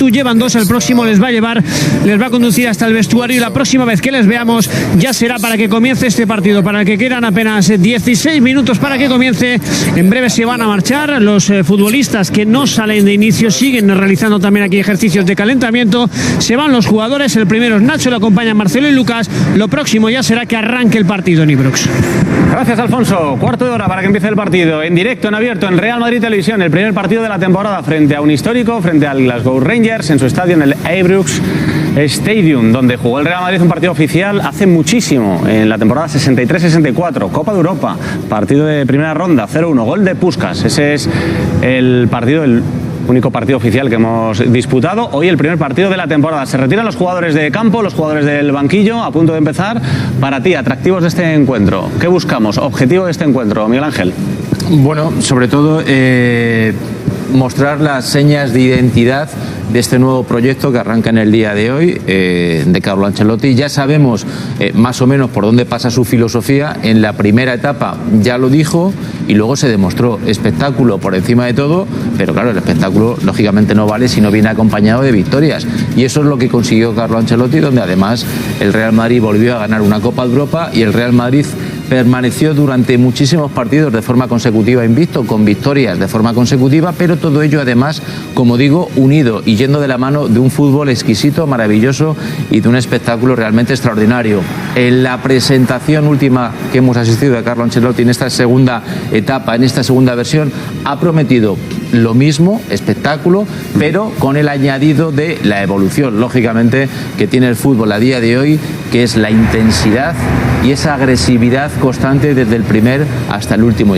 Juventud llevan 2, el próximo les va a conducir hasta el vestuario y la próxima vez que les veamos ya será para que comience este partido, para el que quedan apenas 16 minutos para que comience. En breve se van a marchar los futbolistas que no salen de inicio, siguen realizando también aquí ejercicios de calentamiento. Se van los jugadores, el primero es Nacho, lo acompañan Marcelo y Lucas. Lo próximo ya será que arranque el partido en Ibrox. Gracias, Alfonso. Cuarto de hora para que empiece el partido. En directo, en abierto, en Real Madrid Televisión. El primer partido de la temporada frente a un histórico, frente al Glasgow Rangers, en su estadio, en el Ibrox Stadium, donde jugó el Real Madrid un partido oficial hace muchísimo, en la temporada 63-64, Copa de Europa, partido de primera ronda, 0-1, gol de Puskás. Ese es el partido, el único partido oficial que hemos disputado. Hoy el primer partido de la temporada. Se retiran los jugadores de campo, los jugadores del banquillo, a punto de empezar. Para ti, atractivos de este encuentro, ¿qué buscamos? Objetivo de este encuentro, Miguel Ángel. Bueno, sobre todo mostrar las señas de identidad de este nuevo proyecto que arranca en el día de hoy, de Carlo Ancelotti. Ya sabemos más o menos por dónde pasa su filosofía. En la primera etapa ya lo dijo y luego se demostró espectáculo por encima de todo, pero claro, el espectáculo lógicamente no vale si no viene acompañado de victorias, y eso es lo que consiguió Carlo Ancelotti, donde además el Real Madrid volvió a ganar una Copa de Europa y el Real Madrid permaneció durante muchísimos partidos de forma consecutiva invicto, con victorias de forma consecutiva, pero todo ello además, como digo, unido y yendo de la mano de un fútbol exquisito, maravilloso y de un espectáculo realmente extraordinario. En la presentación última que hemos asistido de Carlo Ancelotti en esta segunda etapa, en esta segunda versión, ha prometido lo mismo, espectáculo, pero con el añadido de la evolución, lógicamente, que tiene el fútbol a día de hoy, que es la intensidad y esa agresividad constante desde el primer hasta el último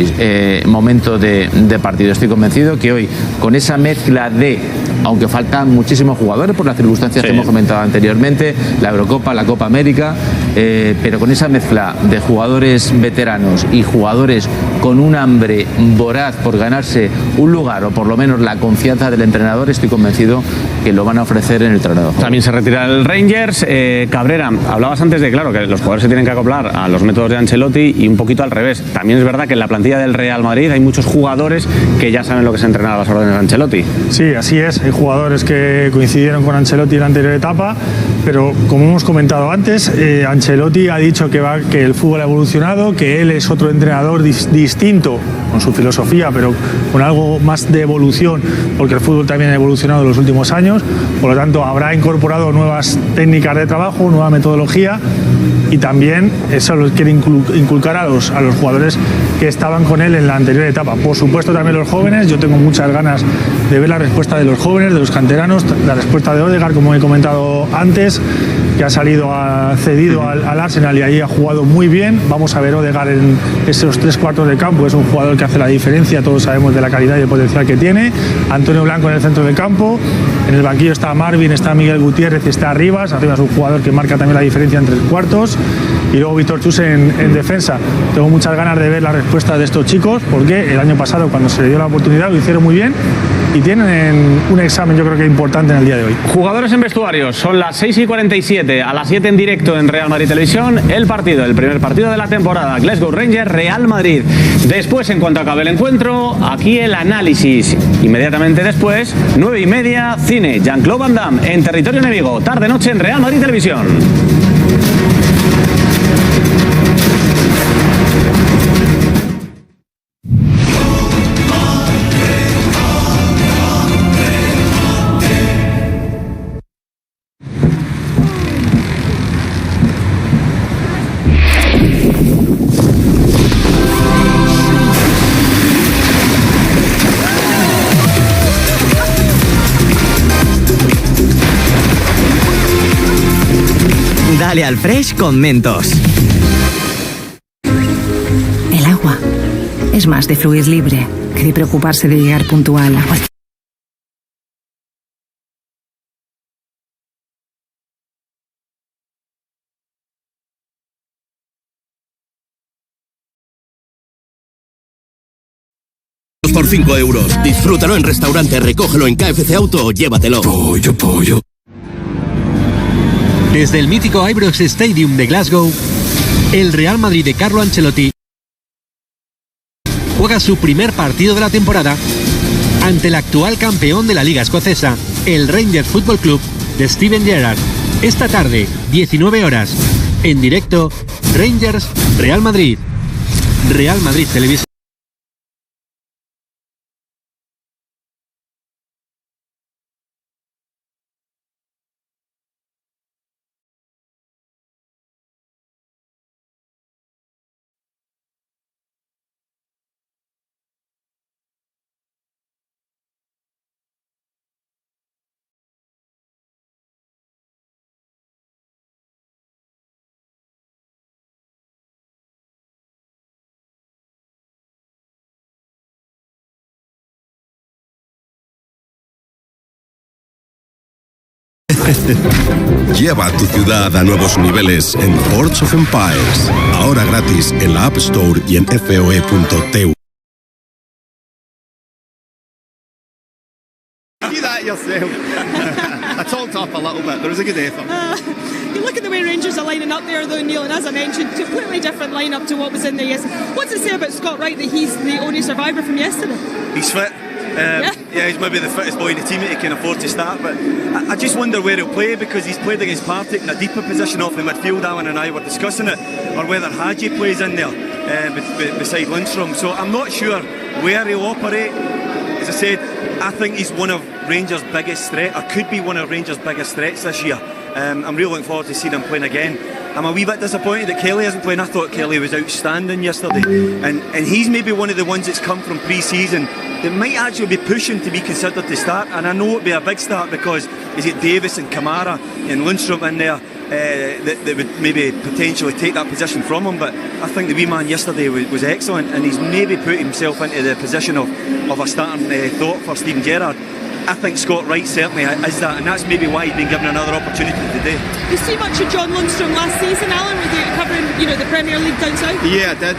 momento de partido. Estoy convencido que hoy, con esa mezcla de, aunque faltan muchísimos jugadores por las circunstancias que hemos comentado anteriormente, la Eurocopa, la Copa América, pero con esa mezcla de jugadores veteranos y jugadores con un hambre voraz por ganarse un lugar o por lo menos la confianza del entrenador, estoy convencido que lo van a ofrecer en el terreno. También se retira el Rangers. Cabrera, hablabas antes de, claro, que los jugadores se tienen que acoplar a los métodos de Ancelotti y un poquito al revés. También es verdad que en la plantilla del Real Madrid hay muchos jugadores que ya saben lo que se entrena a las órdenes de Ancelotti. Sí, así es. Hay jugadores que coincidieron con Ancelotti en la anterior etapa, pero como hemos comentado antes, Ancelotti ha dicho que el fútbol ha evolucionado, que él es otro entrenador distinto con su filosofía, pero con algo más de evolución, porque el fútbol también ha evolucionado en los últimos años. Por lo tanto, habrá incorporado nuevas técnicas de trabajo, nueva metodología, y también eso lo quiere inculcar a los jugadores que estaban con él en la anterior etapa. Por supuesto, también los jóvenes. Yo tengo muchas ganas de ver la respuesta de los jóvenes, de los canteranos, la respuesta de Ødegaard, como he comentado antes, que ha cedido al Arsenal y allí ha jugado muy bien. Vamos a ver Ødegaard en esos 3/4 de campo. Es un jugador que hace la diferencia, todos sabemos de la calidad y el potencial que tiene. Antonio Blanco en el centro del campo, en el banquillo está Marvin, está Miguel Gutiérrez y está Rivas. Arriba es un jugador que marca también la diferencia en 3/4, y luego Víctor Chus en defensa. Tengo muchas ganas de ver la respuesta de estos chicos, porque el año pasado, cuando se le dio la oportunidad, lo hicieron muy bien y tienen un examen, yo creo que importante en el día de hoy. Jugadores en vestuarios, son las 6:47, a las 7 en directo en Real Madrid Televisión, el primer partido de la temporada, Glasgow Rangers, Real Madrid. Después, en cuanto acabe el encuentro, aquí el análisis. Inmediatamente después, 9:30, cine, Jean-Claude Van Damme en territorio enemigo, tarde-noche en Real Madrid Televisión. Dale al Fresh con Mentos. El agua es más de fluir libre que de preocuparse de llegar puntual a cualquier... Por 5 euros. Disfrútalo en restaurante, recógelo en KFC Auto o llévatelo. Pollo. Desde el mítico Ibrox Stadium de Glasgow, el Real Madrid de Carlo Ancelotti juega su primer partido de la temporada ante el actual campeón de la Liga Escocesa, el Rangers Football Club de Steven Gerrard. Esta tarde, 19 horas, en directo, Rangers Real Madrid. Real Madrid Televisión. Lleva a tu ciudad a nuevos niveles en Forge of Empires. Ahora gratis en la App Store y en foe.tu. Do that yourself. I talked up a little bit. There was a good effort. You look at the way Rangers are lining up there, though, Neil, and as I mentioned, completely different lineup to what was in there yesterday. What's it say about Scott Wright that he's the only survivor from yesterday? He's fit. Yeah, he's maybe the fittest boy in the team that he can afford to start, but I just wonder where he'll play, because he's played against Partick in a deeper position off the midfield. Alan and I were discussing it, or whether Hadji plays in there beside Lundstrom, so I'm not sure where he'll operate. As I said, I think he's one of Rangers' biggest threats, or could be one of Rangers' biggest threats this year. I'm really looking forward to seeing him playing again. I'm a wee bit disappointed that Kelly isn't playing. I thought Kelly was outstanding yesterday, and he's maybe one of the ones that's come from pre-season that might actually be pushing to be considered to start, and I know it'd be a big start because he's got Davis and Kamara and Lundstrom in there that would maybe potentially take that position from him, but I think the wee man yesterday was excellent, and he's maybe put himself into the position of a starting thought for Steven Gerrard. I think Scott Wright certainly is that, and that's maybe why he's been given another opportunity today. You see much of John Lundstrom last season, Alan, with you covering, the Premier League down south? Yeah, I did.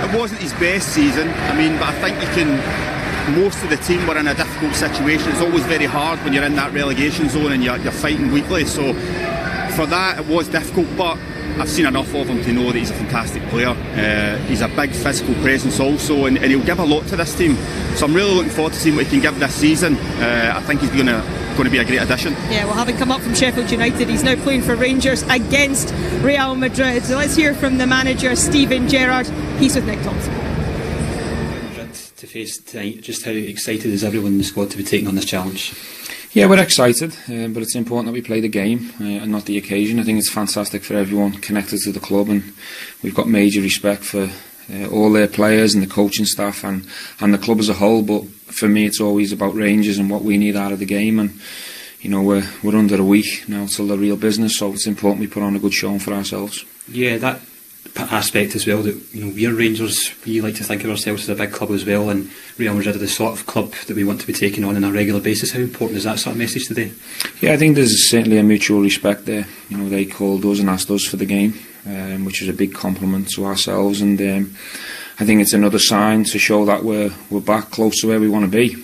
It wasn't his best season, but I think most of the team were in a difficult situation. It's always very hard when you're in that relegation zone and you're fighting weekly, so for that it was difficult, but I've seen enough of him to know that he's a fantastic player. He's a big physical presence also, and he'll give a lot to this team. So I'm really looking forward to seeing what he can give this season. I think he's going to be a great addition. Yeah, well, having come up from Sheffield United, he's now playing for Rangers against Real Madrid. So let's hear from the manager, Steven Gerrard. He's with Nick Thompson. To face tonight, just how excited is everyone in the squad to be taking on this challenge? Yeah, we're excited, but it's important that we play the game and not the occasion. I think it's fantastic for everyone connected to the club, and we've got major respect for all their players and the coaching staff and the club as a whole. But for me, it's always about Rangers and what we need out of the game. And we're under a week now till the real business, so it's important we put on a good showing for ourselves. Yeah, that aspect as well, that we're Rangers, we like to think of ourselves as a big club as well, and Real Madrid are the sort of club that we want to be taking on a regular basis. How important is that sort of message today? Yeah, I think there's certainly a mutual respect there. They called us and asked us for the game, which is a big compliment to ourselves, and I think it's another sign to show that we're back close to where we want to be.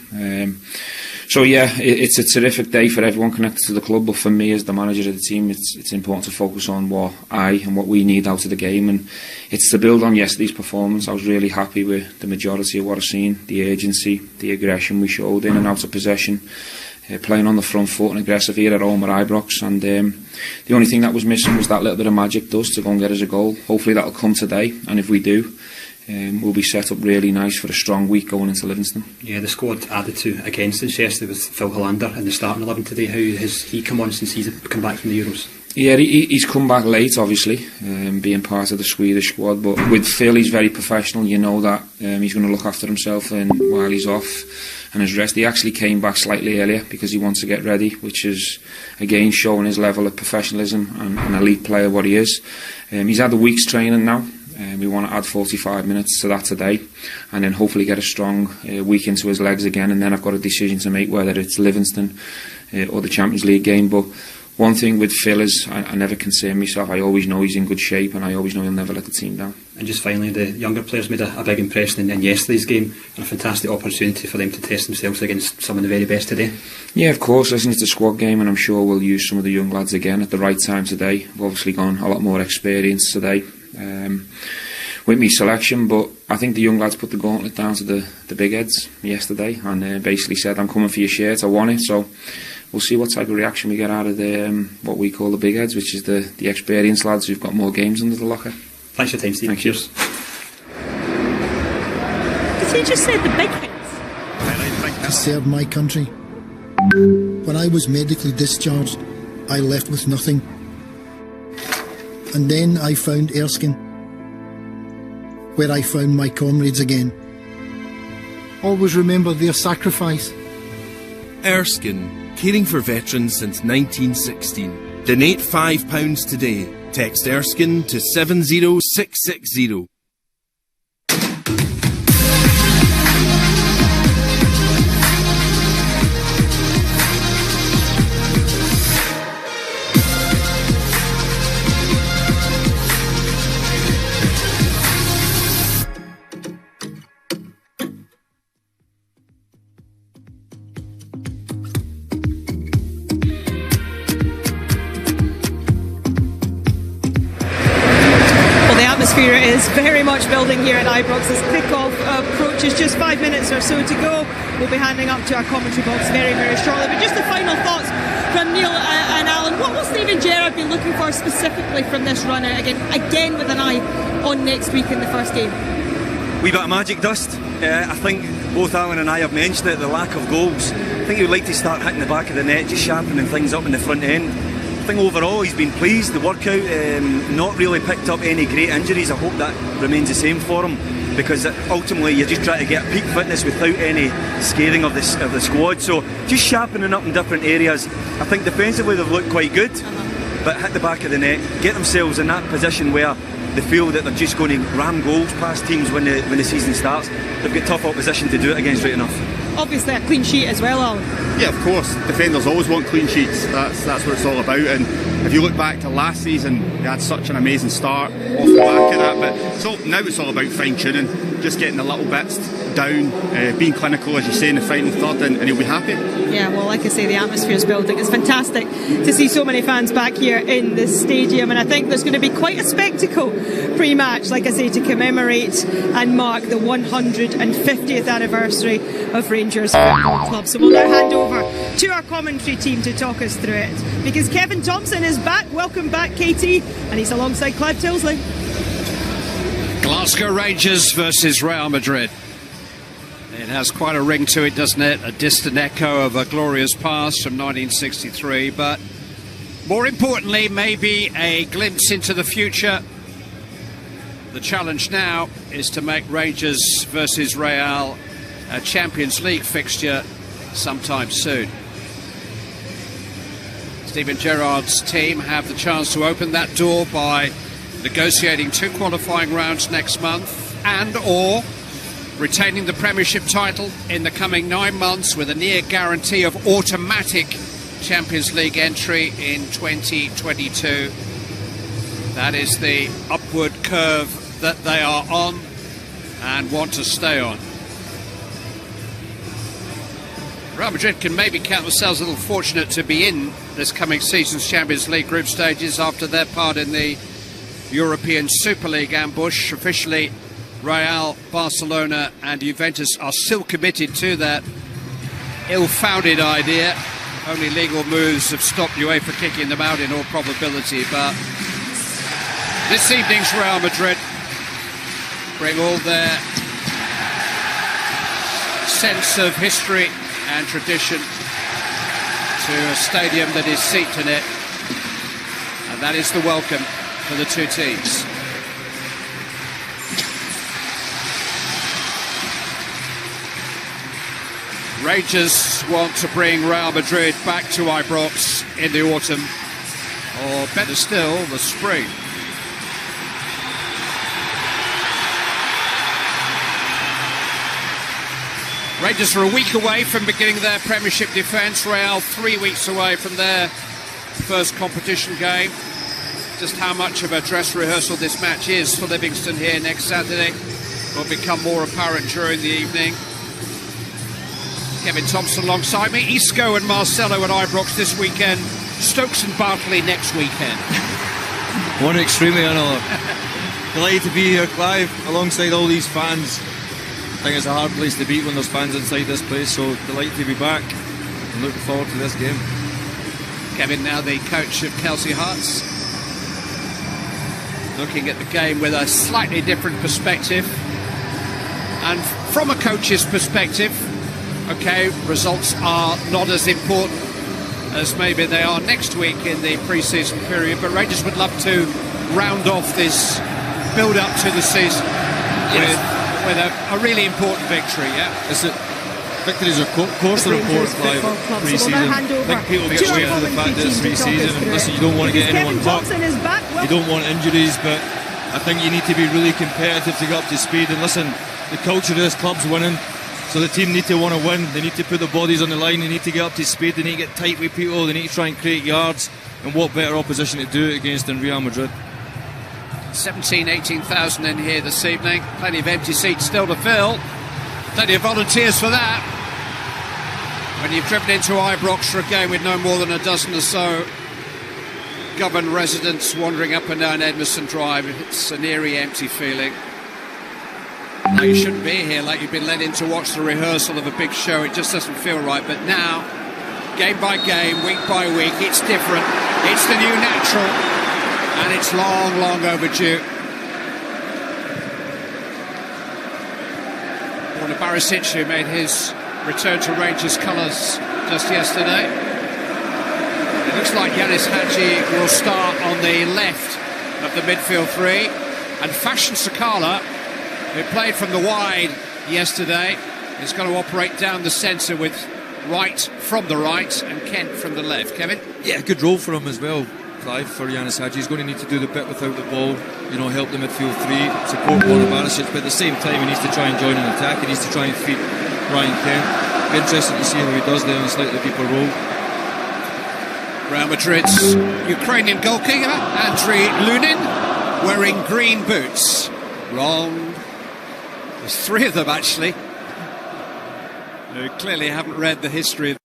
So yeah, it's a terrific day for everyone connected to the club, but for me as the manager of the team, it's important to focus on what we need out of the game, and it's to build on yesterday's performance. I was really happy with the majority of what I've seen, the urgency, the aggression we showed in and out of possession, playing on the front foot and aggressive here at home at Ibrox, and the only thing that was missing was that little bit of magic dust to go and get us a goal. Hopefully that'll come today, and if we do, we'll be set up really nice for a strong week going into Livingston. Yeah, the squad added to against us yesterday with Phil Hollander in the starting 11 today. How has he come on since he's come back from the Euros? Yeah, he's come back late, obviously, being part of the Swedish squad, but with Phil, he's very professional. You know that he's going to look after himself while he's off and his rest. He actually came back slightly earlier because he wants to get ready, which is again showing his level of professionalism and an elite player what he is. He's had a week's training now. We want to add 45 minutes to that today, and then hopefully get a strong week into his legs again, and then I've got a decision to make whether it's Livingston or the Champions League game. But one thing with Phil is I never concern myself. I always know he's in good shape, and I always know he'll never let the team down. And just finally, the younger players made a big impression in yesterday's game, and a fantastic opportunity for them to test themselves against some of the very best today. Yeah, of course. Listen, it's a squad game, and I'm sure we'll use some of the young lads again at the right time today. We've obviously gone a lot more experience today. with me selection, but I think the young lads put the gauntlet down to the big heads yesterday and basically said, I'm coming for your shirt, I want it. So we'll see what type of reaction we get out of the what we call the big heads, which is the experienced lads who've got more games under the locker. Thanks for your time, Steve. Thank you. Because he just said the big heads. To serve my country. When I was medically discharged, I left with nothing. And then I found Erskine, where I found my comrades again. Always remember their sacrifice. Erskine, caring for veterans since 1916. Donate £5 today. Text Erskine to 70660. Is very much building here at Ibrox as kick-off approaches. Just 5 minutes or so to go. We'll be handing up to our commentary box very, very shortly. But just the final thoughts from Neil and Alan. What will Steven Gerrard be looking for specifically from this run out again with an eye on next week in the first game? Wee bit of magic dust. I think both Alan and I have mentioned it, the lack of goals. I think he would like to start hitting the back of the net, just sharpening things up in the front end. I think overall he's been pleased. The workout, not really picked up any great injuries. I hope that remains the same for him, because ultimately you're just trying to get peak fitness without any scathing of the squad. So just sharpening up in different areas. I think defensively they've looked quite good, but hit the back of the net, get themselves in that position where they feel that they're just going to ram goals past teams when the season starts. They've got tough opposition to do it against, right enough. Obviously a clean sheet as well, Alan. Yeah, of course. Defenders always want clean sheets. That's what it's all about. And if you look back to last season, they had such an amazing start off the back of that. But now it's all about fine-tuning, just getting the little bits down, being clinical, as you say, in the final third, and he'll be happy. Yeah, well, like I say, the atmosphere is building. It's fantastic to see so many fans back here in the stadium, and I think there's going to be quite a spectacle pre-match, like I say, to commemorate and mark the 150th anniversary of Rangers Football Club. So we'll now hand over to our commentary team to talk us through it, because Kevin Thompson is back. Welcome back, KT, and he's alongside Clive Tilsley. Glasgow Rangers versus Real Madrid. It has quite a ring to it, doesn't it? A distant echo of a glorious past from 1963, but more importantly, maybe a glimpse into the future. The challenge now is to make Rangers versus Real a Champions League fixture sometime soon. Steven Gerrard's team have the chance to open that door by negotiating 2 qualifying rounds next month and/or retaining the Premiership title in the coming 9 months with a near guarantee of automatic Champions League entry in 2022. That is the upward curve that they are on and want to stay on. Real Madrid can maybe count themselves a little fortunate to be in this coming season's Champions League group stages after their part in the European Super League ambush. Officially, Real, Barcelona and Juventus are still committed to that ill-founded idea. Only legal moves have stopped UEFA kicking them out in all probability, but this evening's Real Madrid bring all their sense of history and tradition to a stadium that is steeped in it, and that is the welcome for the two teams. Rangers want to bring Real Madrid back to Ibrox in the autumn, or better still, the spring. Rangers are a week away from beginning their Premiership defence. Real 3 weeks away from their first competition game. Just how much of a dress rehearsal this match is for Livingston here next Saturday will become more apparent during the evening. Kevin Thompson alongside me. Isco and Marcelo at Ibrox this weekend. Stokes and Bartley next weekend. One extreme to another. Delighted to be here, Clive, alongside all these fans. I think it's a hard place to beat when there's fans inside this place, so delighted to be back and looking forward to this game. Kevin, now the coach of Kelsey Hearts, looking at the game with a slightly different perspective. And from a coach's perspective, okay, results are not as important as maybe they are next week in the pre-season period, but Rangers would love to round off this build-up to the season with a really important victory, yeah? Victories are course are important, Clive, pre-season. I think people get away from the fact that it's pre-season, and listen, you don't want to get anyone hurt, you don't want injuries, but I think you need to be really competitive to get up to speed. And listen, the culture of this club's winning, so the team need to want to win. They need to put the bodies on the line, they need to get up to speed, they need to get tight with people, they need to try and create yards, and what better opposition to do it against than Real Madrid. 18,000 in here this evening, plenty of empty seats still to fill, plenty of volunteers for that. When you've driven into Ibrox for a game with no more than a dozen or so governed residents wandering up and down Edmiston Drive, it's an eerie, empty feeling. Now, you shouldn't be here like you've been led in to watch the rehearsal of a big show. It just doesn't feel right. But now, game by game, week by week, it's different. It's the new natural, and it's long, long overdue. Warner Barisic, who made his return to Rangers colours just yesterday. It looks like Yanis Hadji will start on the left of the midfield three, and Fashion Sakala, who played from the wide yesterday, is going to operate down the centre with Wright from the right and Kent from the left. Kevin? Yeah, good role for him as well, Clive, for Yanis Hadji. He's going to need to do the bit without the ball, you know, help the midfield three, support Warner Barisic, but at the same time he needs to try and join an attack, he needs to try and feed Ryan Kent. Be interesting to see how he does there in a slightly deeper role. Real Madrid's Ukrainian goalkeeper, Andriy Lunin, wearing green boots. Wrong. There's three of them, actually, who clearly haven't read the history of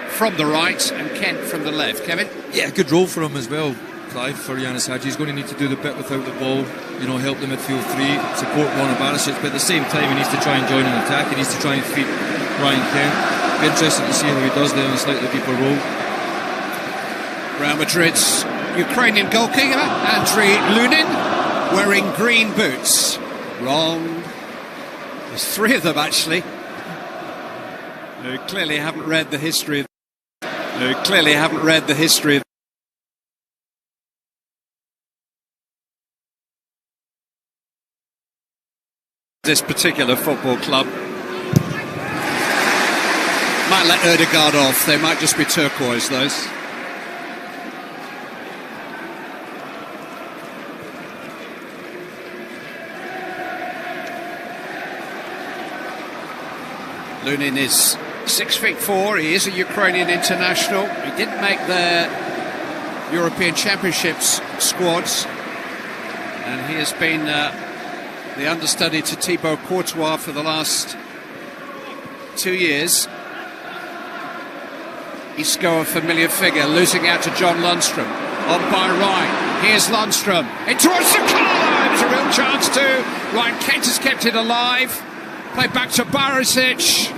from the right and Kent from the left. Kevin? Yeah, good role for him as well, Clive, for Yanis Hadji. He's going to need to do the bit without the ball, you know, help the midfield three, support Warner Barisic, but at the same time he needs to try and join an attack, he needs to try and feed Ryan Kent. Be interesting to see how he does there in a slightly deeper role. Real Madrid's Ukrainian goalkeeper, Andriy Lunin, wearing green boots. Wrong. There's three of them, actually, who clearly haven't read the history of this particular football club. Might let Ødegaard off, they might just be turquoise, those. Lunin is 6'4", he is a Ukrainian international. He didn't make the European Championships squads, and he has been the understudy to Thibaut Courtois for the last 2 years. Isco, a familiar figure, losing out to John Lundstrom. On by Wright, here's Lundstrom, in towards Sakala, it was a real chance too. Ryan Kent has kept it alive. Play back to Barisic.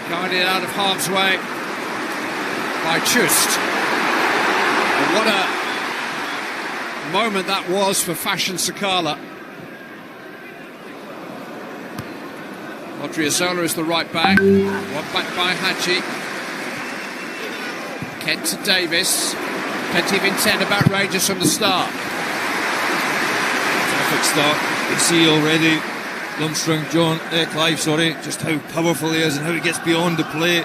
Guided out of harm's way by Chust. And what a moment that was for Fashion Sakala. Odriozola is the right back. One back by Hadji. Kent to Davis. Plenty of intent about Rangers from the start. Perfect start. You can see already Lundstrom, Clive, just how powerful he is and how he gets beyond the plate.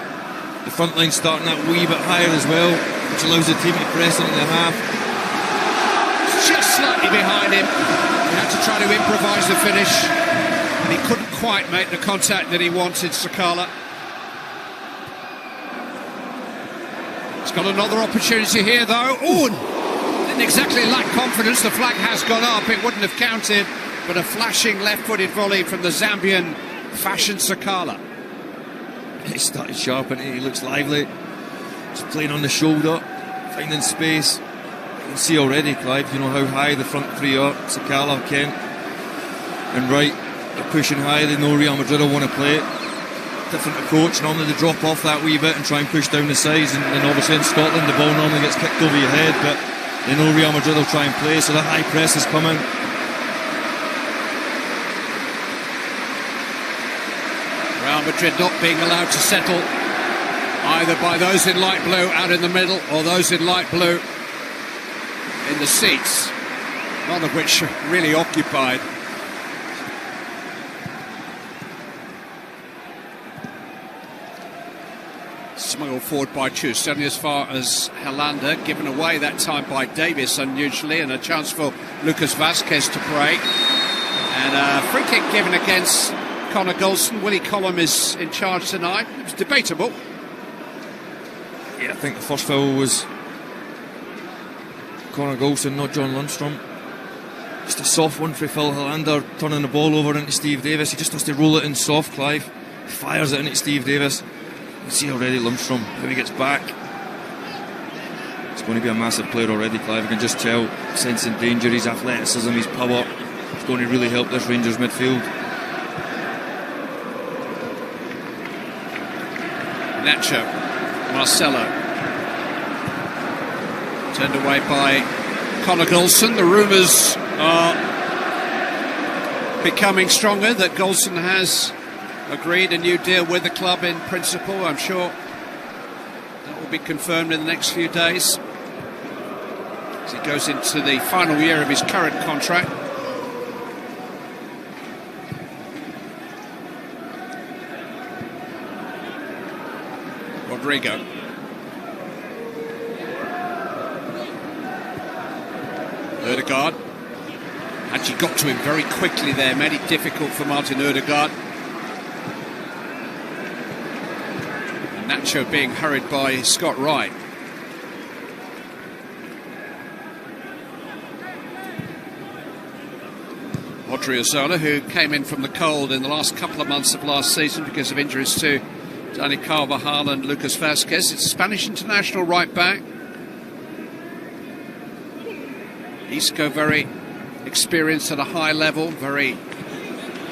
The front line starting that wee bit higher as well, which allows the team to press into the half. Just slightly behind him. He had to try to improvise the finish, and he couldn't quite make the contact that he wanted, Sakala. He's got another opportunity here, though. Oh, Didn't exactly lack confidence. The flag has gone up. It wouldn't have counted, but a flashing left-footed volley from the Zambian Fashion Sakala. He started sharp and he looks lively. Just playing on the shoulder, finding space. You can see already, Clive, you know how high the front three are. Sakala, Kent and Wright. They're pushing high. They know Real Madrid will want to play it. Different approach. Normally they drop off that wee bit and try and push down the sides, and obviously in Scotland the ball normally gets kicked over your head, but they know Real Madrid will try and play, so the high press is coming. Real Madrid not being allowed to settle either by those in light blue out in the middle or those in light blue in the seats, none of which are really occupied. Smuggled forward by Chus, only as far as Helander, given away that time by Davis unusually, and a chance for Lucas Vazquez to break. And a free kick given against Connor Golson. Willie Collum is in charge tonight. It was debatable. Yeah, I think the first foul was Connor Golson, not John Lundstrom. Just a soft one for Phil Helander, turning the ball over into Steve Davis. He just has to roll it in soft, Clive. He fires it into Steve Davis. You see already Lundstrom, how he gets back. He's going to be a massive player already, Clive. You can just tell, sensing danger, his athleticism, his power. It's going to really help this Rangers midfield. Nacho, Marcelo. Turned away by Connor Golson. The rumours are becoming stronger that Golson has agreed a new deal with the club in principle. I'm sure that will be confirmed in the next few days as he goes into the final year of his current contract. Rodrigo. Ødegaard. Actually got to him very quickly there, made it difficult for Martin Ødegaard. Nacho being hurried by Scott Wright. Odriozola, who came in from the cold in the last couple of months of last season because of injuries to Dani Carvajal and Lucas Vazquez. It's a Spanish international right back. Isco very experienced at a high level, very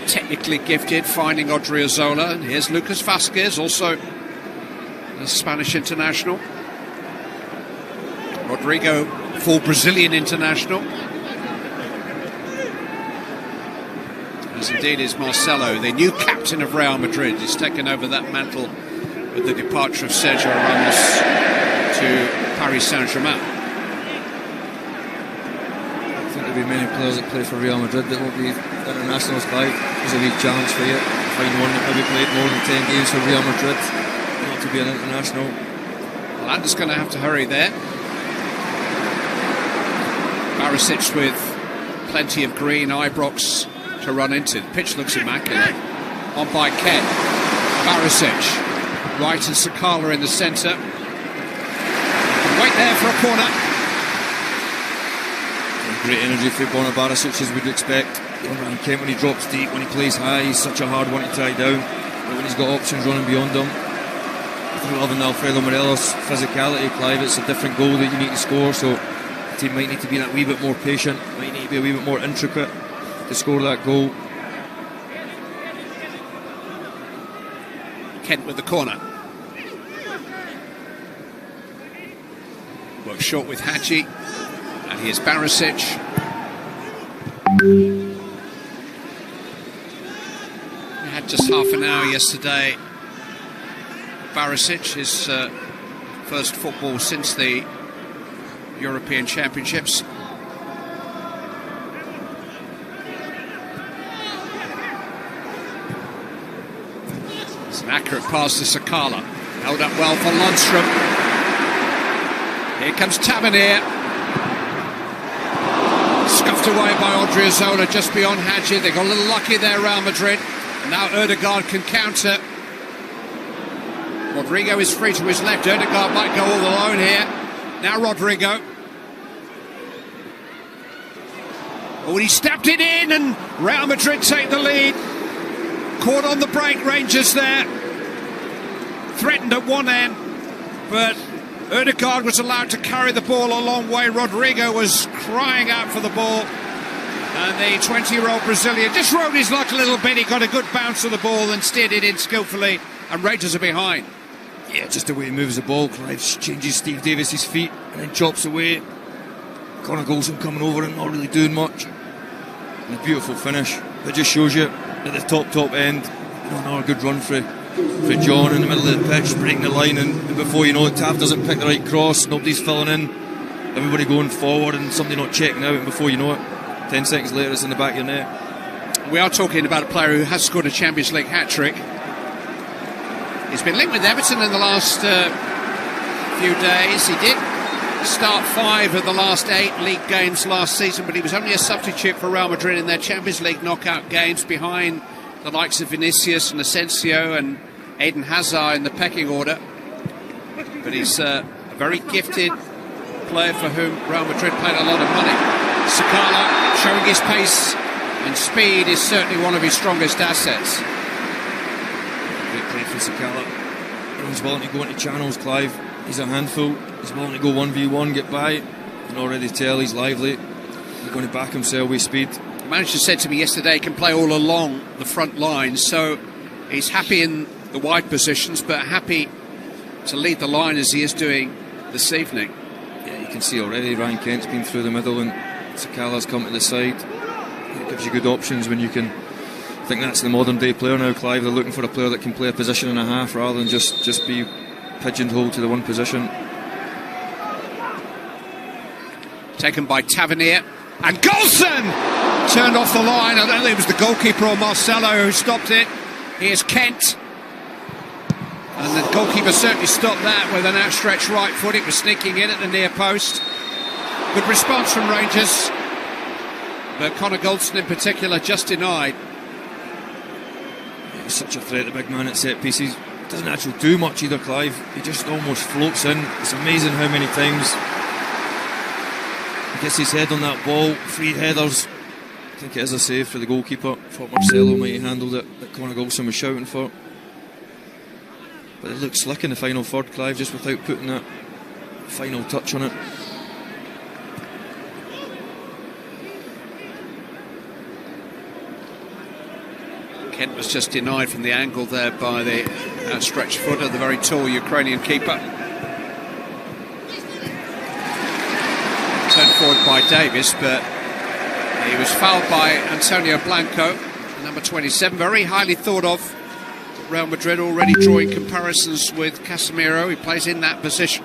technically gifted, finding Odriozola. And here's Lucas Vazquez, also a Spanish international. Rodrigo, full Brazilian international. As indeed is Marcelo, the new captain of Real Madrid. He's taken over that mantle with the departure of Sergio Ramos to Paris Saint-Germain. I think there'll be many players that play for Real Madrid that won't be internationals, Clive. There's a big challenge for you. Find one that maybe played more than 10 games for Real Madrid not to be an international. Lander's going to have to hurry there. Barisic with plenty of green Ibrox to run into. The pitch looks immaculate. On by Ken. Barisic. Wright and Sakala in the centre. Wait there for a corner. Great energy for Borna Barisic, as we'd expect. And Kent, when he drops deep, when he plays high, he's such a hard one to tie down. But when he's got options running beyond him, through loving Alfredo Morelos' physicality, Clive, it's a different goal that you need to score. So the team might need to be that wee bit more patient, might need to be a wee bit more intricate to score that goal. Kent with the corner. Works short with Hadji. And here's Barisic. We had just half an hour yesterday. Barisic, his first football since the European Championships. It's an accurate pass to Sakala. Held up well for Lundstrom. Here comes Tavernier. Scuffed away by Odriozola just beyond Hadji. They got a little lucky there, Real Madrid. And now Ødegaard can counter. Rodrigo is free to his left. Ødegaard might go all alone here. Now Rodrigo. Oh, he stepped it in, and Real Madrid take the lead. Caught on the break, Rangers there. Threatened at one end, but Ødegaard was allowed to carry the ball a long way. Rodrigo was crying out for the ball, and the 20-year-old Brazilian just rode his luck a little bit. He got a good bounce of the ball and steered it in skillfully, and Rangers are behind. Yeah, just the way he moves the ball. Clive changes Steve Davis's feet and then chops away. Conor Golson coming over and not really doing much. And a beautiful finish. It just shows you at the top end, another good run for John in the middle of the pitch, breaking the line, and before you know it, Tav doesn't pick the right cross, nobody's filling in, everybody going forward and somebody not checking out, and before you know it, 10 seconds later it's in the back of your net. We are talking about a player who has scored a Champions League hat-trick. He's been linked with Everton in the last few days. He did start 5 of the last 8 league games last season, but he was only a substitute for Real Madrid in their Champions League knockout games, behind the likes of Vinicius and Asensio and Eden Hazard in the pecking order. But he's a very gifted player for whom Real Madrid paid a lot of money. Sakala showing his pace and speed is certainly one of his strongest assets. Great play for Sakala. He's willing to go into channels, Clive. He's a handful. He's willing to go 1v1, get by. You can already tell he's lively. He's going to back himself with speed. The manager said to me yesterday he can play all along the front line, so he's happy in the wide positions, but happy to lead the line as he is doing this evening. Yeah, you can see already Ryan Kent's been through the middle and Sakala's come to the side. It gives you good options when you can. I think that's the modern day player now, Clive. They're looking for a player that can play a position and a half rather than just be pigeonholed to the one position. Taken by Tavernier, and Golson turned off the line. I don't think it was the goalkeeper or Marcelo who stopped it. Here's Kent, and the goalkeeper certainly stopped that with an outstretched right foot. It was sneaking in at the near post. Good response from Rangers, but Conor Golson in particular just denied. He's such a threat, the big man at set pieces. Doesn't actually do much either, Clive. He just almost floats in. It's amazing how many times he gets his head on that ball. 3 headers. I think it is a save for the goalkeeper. Thought Marcelo might have handled it, that Conor Golson was shouting for. But it looked slick in the final third, Clive, just without putting that final touch on it. Kent was just denied from the angle there by the outstretched foot of the very tall Ukrainian keeper. Turned forward by Davis, but he was fouled by Antonio Blanco, number 27, very highly thought of. Real Madrid already drawing comparisons with Casemiro. He plays in that position.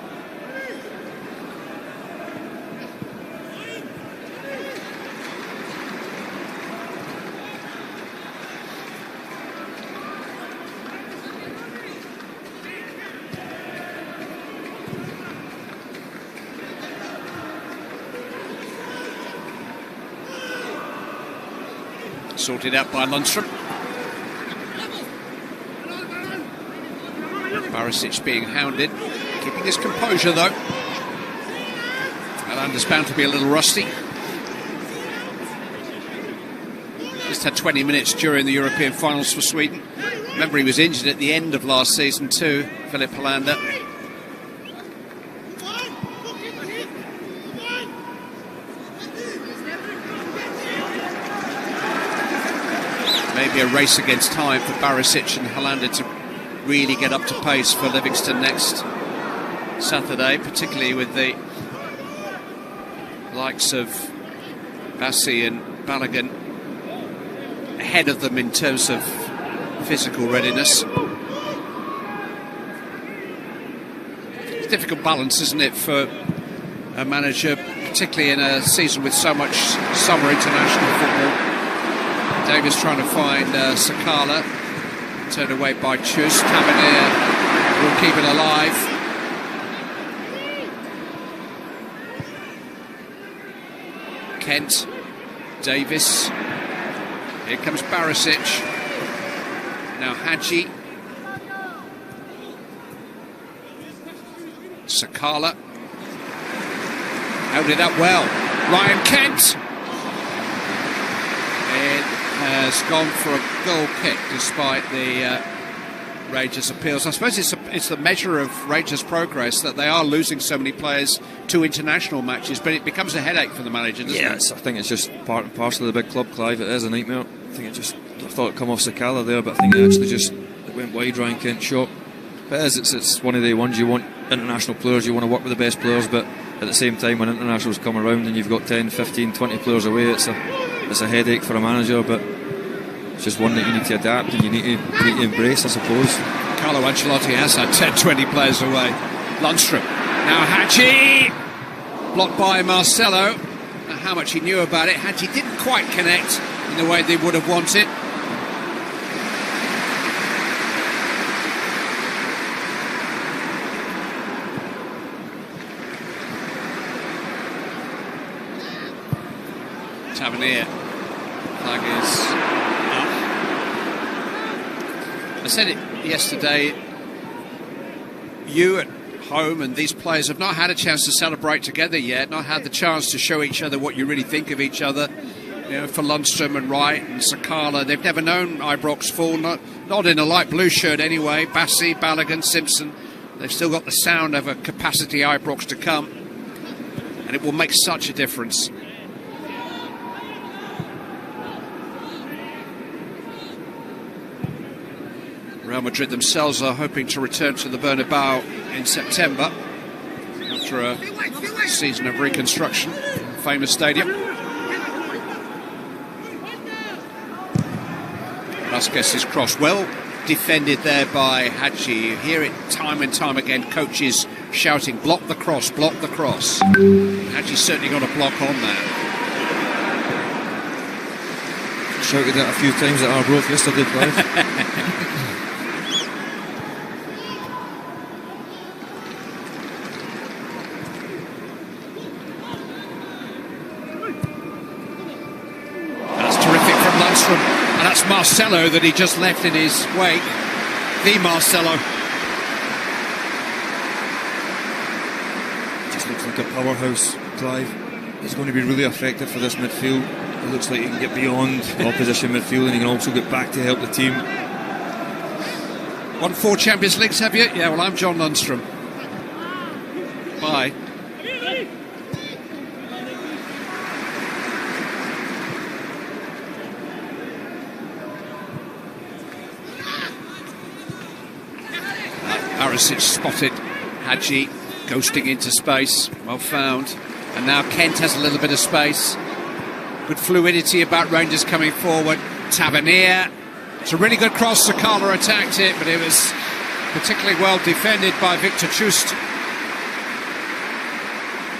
Sorted out by Lundstrom. Barisic being hounded, keeping his composure though. Alanda's bound to be a little rusty. Just had 20 minutes during the European finals for Sweden. Remember, he was injured at the end of last season too, Philip Alanda. Maybe a race against time for Barisic and Hollanda to really get up to pace for Livingston next Saturday, particularly with the likes of Bassi and Balogun ahead of them in terms of physical readiness. It's a difficult balance, isn't it, for a manager, particularly in a season with so much summer international football. Davis trying to find Sakala, turned away by Chus. Tavernier will keep it alive. Kent, Davis, here comes Barisic, now Hadji, Sakala, held it up well, Ryan Kent. has gone for a goal kick despite the Rangers' appeals. I suppose it's the measure of Rangers' progress that they are losing so many players to international matches, but it becomes a headache for the manager, doesn't it? I think it's just part and parcel of the big club, Clive. It is a nightmare. I thought it'd come off Sakala there, but I think it actually it went wide. Ryan Kent shot. But it's one of the ones you want international players, you want to work with the best players, but at the same time when internationals come around and you've got 10, 15, 20 players away, it's a headache for a manager, but it's just one that you need to adapt and you need to embrace, I suppose. Carlo Ancelotti has had 10, 20 players away. Lundstrom. Now Hadji. Blocked by Marcelo. Now how much he knew about it. Hadji didn't quite connect in the way they would have wanted. Tavernier. Flag is up. I said it yesterday. You at home and these players have not had a chance to celebrate together yet, not had the chance to show each other what you really think of each other. You know, for Lundstrom and Wright and Sakala, they've never known Ibrox fall, not in a light blue shirt anyway. Bassi, Balogun, Simpson, they've still got the sound of a capacity Ibrox to come, and it will make such a difference. Real Madrid themselves are hoping to return to the Bernabeu in September after a season of reconstruction. Famous stadium. Vasquez's cross, well defended there by Hadji. You hear it time and time again, coaches shouting, block the cross, block the cross. Hadji's certainly got a block on that. Shouted that a few times at Arbroath yesterday, Clive. And that's Marcelo that he just left in his wake. The Marcelo. Just looks like a powerhouse, Clive. He's going to be really effective for this midfield. It looks like he can get beyond opposition midfield and he can also get back to help the team. Won 4 Champions Leagues, have you? Yeah, well, I'm John Lundstrom. Bye. Barisic spotted Hadji ghosting into space, well found, and now Kent has a little bit of space. Good fluidity about Rangers coming forward. Tavernier, it's a really good cross. Sakala attacked it, but it was particularly well defended by Victor Chust.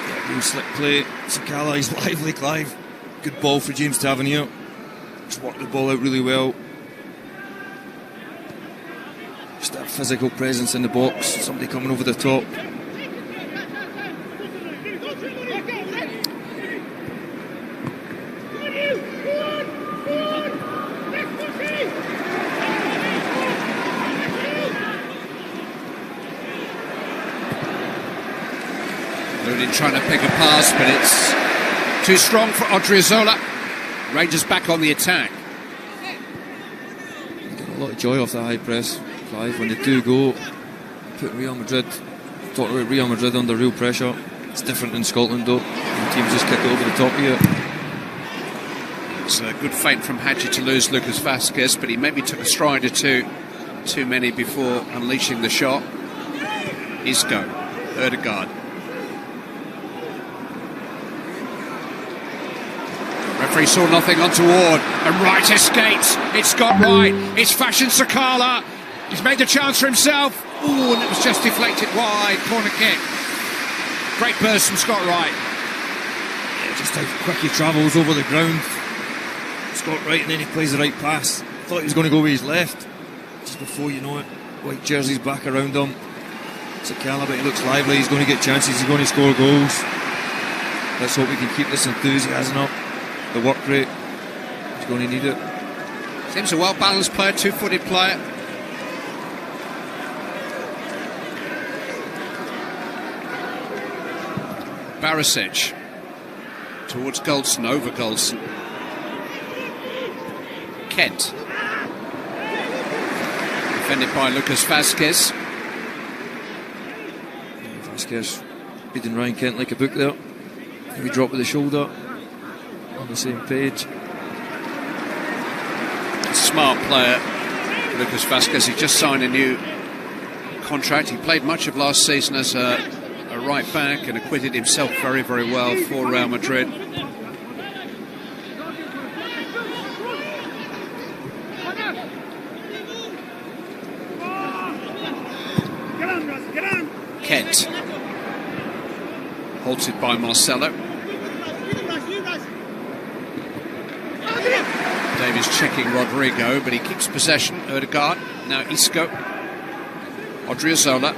Yeah, real slick play. Sakala is lively, Clive. Good ball for James Tavernier. Just worked the ball out really well. Just that physical presence in the box, somebody coming over the top. Lunin trying to pick a pass, but it's too strong for Odriozola. Rangers back on the attack. Getting a lot of joy off the high press, Clive, when they do go. Put Real Madrid, talk about Real Madrid under real pressure. It's different in Scotland though. The teams just kick it over the top here. It's a good feint from Hadji to lose Lucas Vasquez, but he maybe took a stride or two too many before unleashing the shot. Isco, Ødegaard. Referee saw nothing untoward, and Wright escapes. It's Scott Wright. It's Fashion Sakala. He's made a chance for himself. Ooh, and it was just deflected wide. Corner kick. Great burst from Scott Wright. Yeah, just how quick he travels over the ground. Scott Wright, and then he plays the right pass. Thought he was going to go with his left. Just before you know it, white jersey's back around him. Sakala, but he looks lively. He's going to get chances. He's going to score goals. Let's hope we can keep this enthusiasm up. The work rate, he's going to need it. Seems a well-balanced player, two-footed player. Barisic towards Goldson, over Goldson. Kent. Defended by Lucas Vázquez. Vázquez reading Ryan Kent like a book there. We drop with the shoulder. On the same page. Smart player, Lucas Vázquez. He just signed a new contract. He played much of last season as a right back and acquitted himself very, very well for Real Madrid. Kent. Halted by Marcelo. Davies checking Rodrigo, but he keeps possession. Ødegaard, now Isco. Odriozola.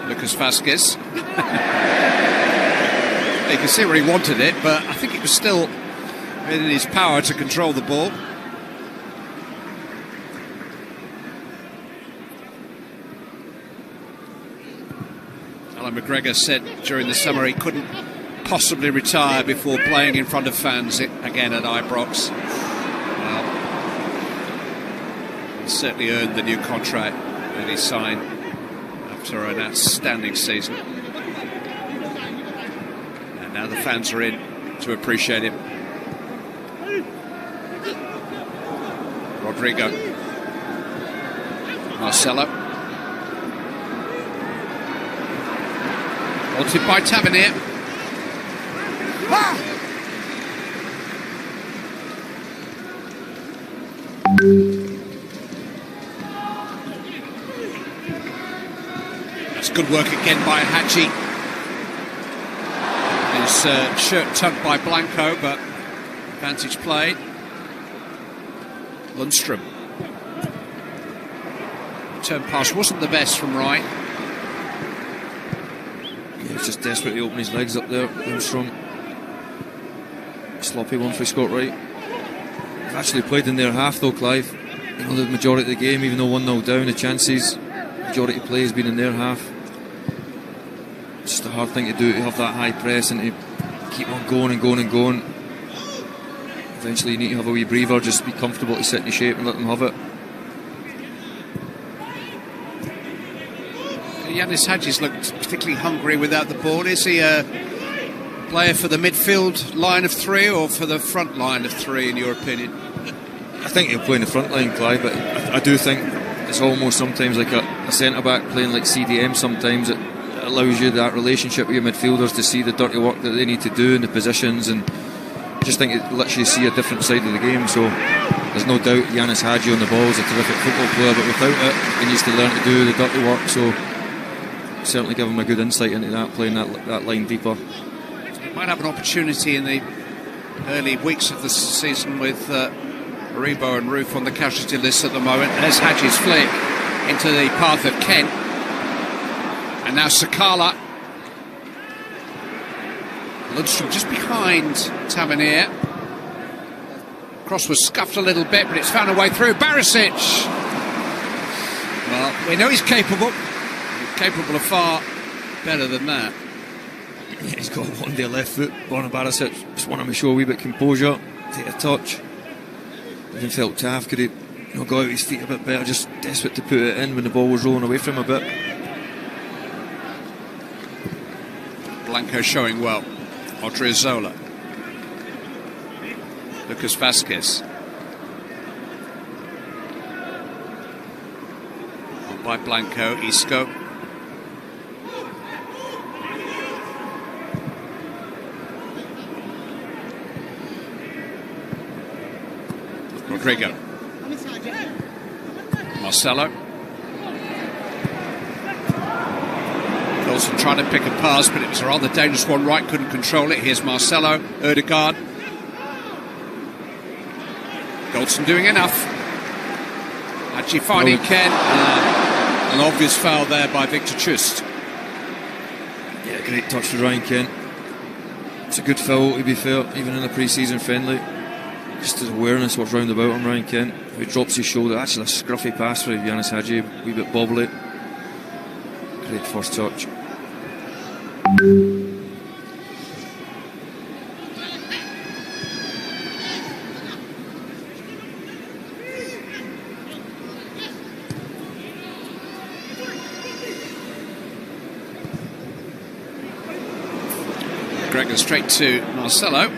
Lucas Vázquez. You can see where he wanted it, but I think it was still within his power to control the ball. Alan McGregor said during the summer he couldn't possibly retire before playing in front of fans again at Ibrox. Well, he certainly earned the new contract that he signed after an outstanding season. And now the fans are in to appreciate him. Rodrigo. Marcelo. Halted by Tavernier. That's good work again by Hadji. His shirt tugged by Blanco, but advantage played. Lundstrom. Turn pass wasn't the best from right. Yeah, he's just desperate to open his legs up there. Lundstrom. Sloppy one for Scott Wright. They've actually played in their half though, Clive. You know, the majority of the game, even though 1-0 down, the chances, majority of play has been in their half. It's just a hard thing to do, to have that high press and to keep on going and going and going. Eventually you need to have a wee breather, just be comfortable to sit in the shape and let them have it. Yanis Hadji's looked particularly hungry without the ball. Is he a player for the midfield line of three or for the front line of three, in your opinion? I think he'll play in the front line, Clive, but I do think it's almost sometimes like a centre-back playing like CDM sometimes. It allows you that relationship with your midfielders to see the dirty work that they need to do in the positions, and just think it lets you see a different side of the game. So there's no doubt Yanis Hadji on the ball is a terrific football player, but without it he needs to learn to do the dirty work, so certainly give him a good insight into that, playing that line deeper. Might have an opportunity in the early weeks of the season with Rebo and Roof on the casualty list at the moment. There's Hadji's flick into the path of Kent. And now Sakala. Lundstrom just behind Tavernier. Cross was scuffed a little bit, but it's found a way through. Barisic! Well, we know he's capable. Capable of far better than that. Yeah, he's got one there left foot. Borna Barisic just want him to show a wee bit of composure, take a touch. Even felt Tav could he got out his feet a bit better, just desperate to put it in when the ball was rolling away from him a bit. Blanco showing well. Odriozola. Lucas Vázquez. On by Blanco, Isco. Rodrigo. Marcelo. Wilson trying to pick a pass, but it was a rather dangerous one right, couldn't control it. Here's Marcelo, Ødegaard. Goldson doing enough. Hadji finding Ken. An obvious foul there by Victor Chust. Yeah, great touch for Ryan Kent. It's a good foul, to be fair, even in a pre-season friendly. Just his awareness what's round about him, Ryan Kent. If he drops his shoulder, actually a scruffy pass for Yanis Hadji, a wee bit bobbly. Great first touch. McGregor straight to Marcelo.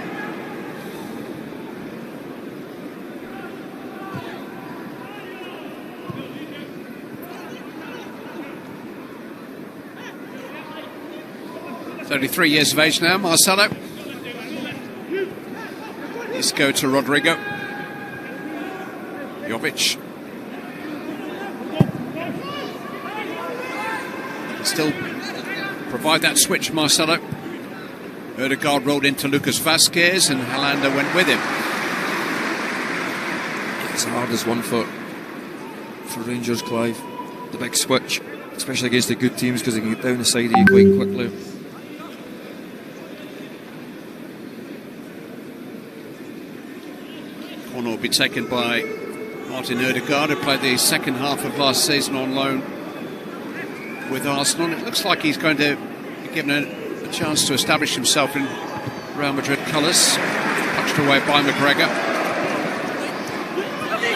"33 years of age now, Marcelo. Isco to Rodrigo. Jovic. Still provide that switch, Marcelo. Ødegaard rolled into Lucas Vazquez and Helander went with him. It's hard as one for Rangers, Clive. The big switch, especially against the good teams, because they can get down the side of you quite quickly. Corner will be taken by Martin Ødegaard, who played the second half of last season on loan with Arsenal. It looks like he's going to be given a chance to establish himself in Real Madrid colours. Punched away by McGregor.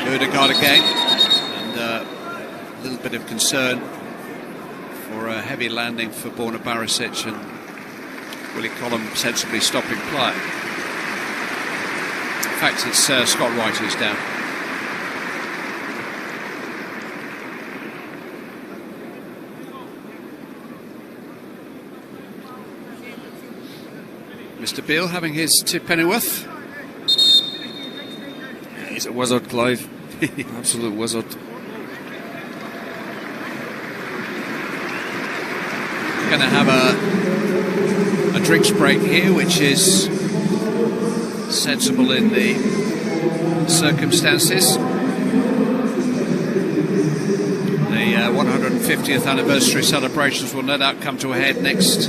Ødegaard again, and a little bit of concern for a heavy landing for Borna Barisic, and Willie Collum sensibly stopping play. In fact, it's Scott Wright who's down. Mr. Beale having his to Pennyworth. He's a wizard, Clive. Absolute wizard. Going to have a drinks break here, which is sensible in the circumstances. The 150th anniversary celebrations will no doubt come to a head next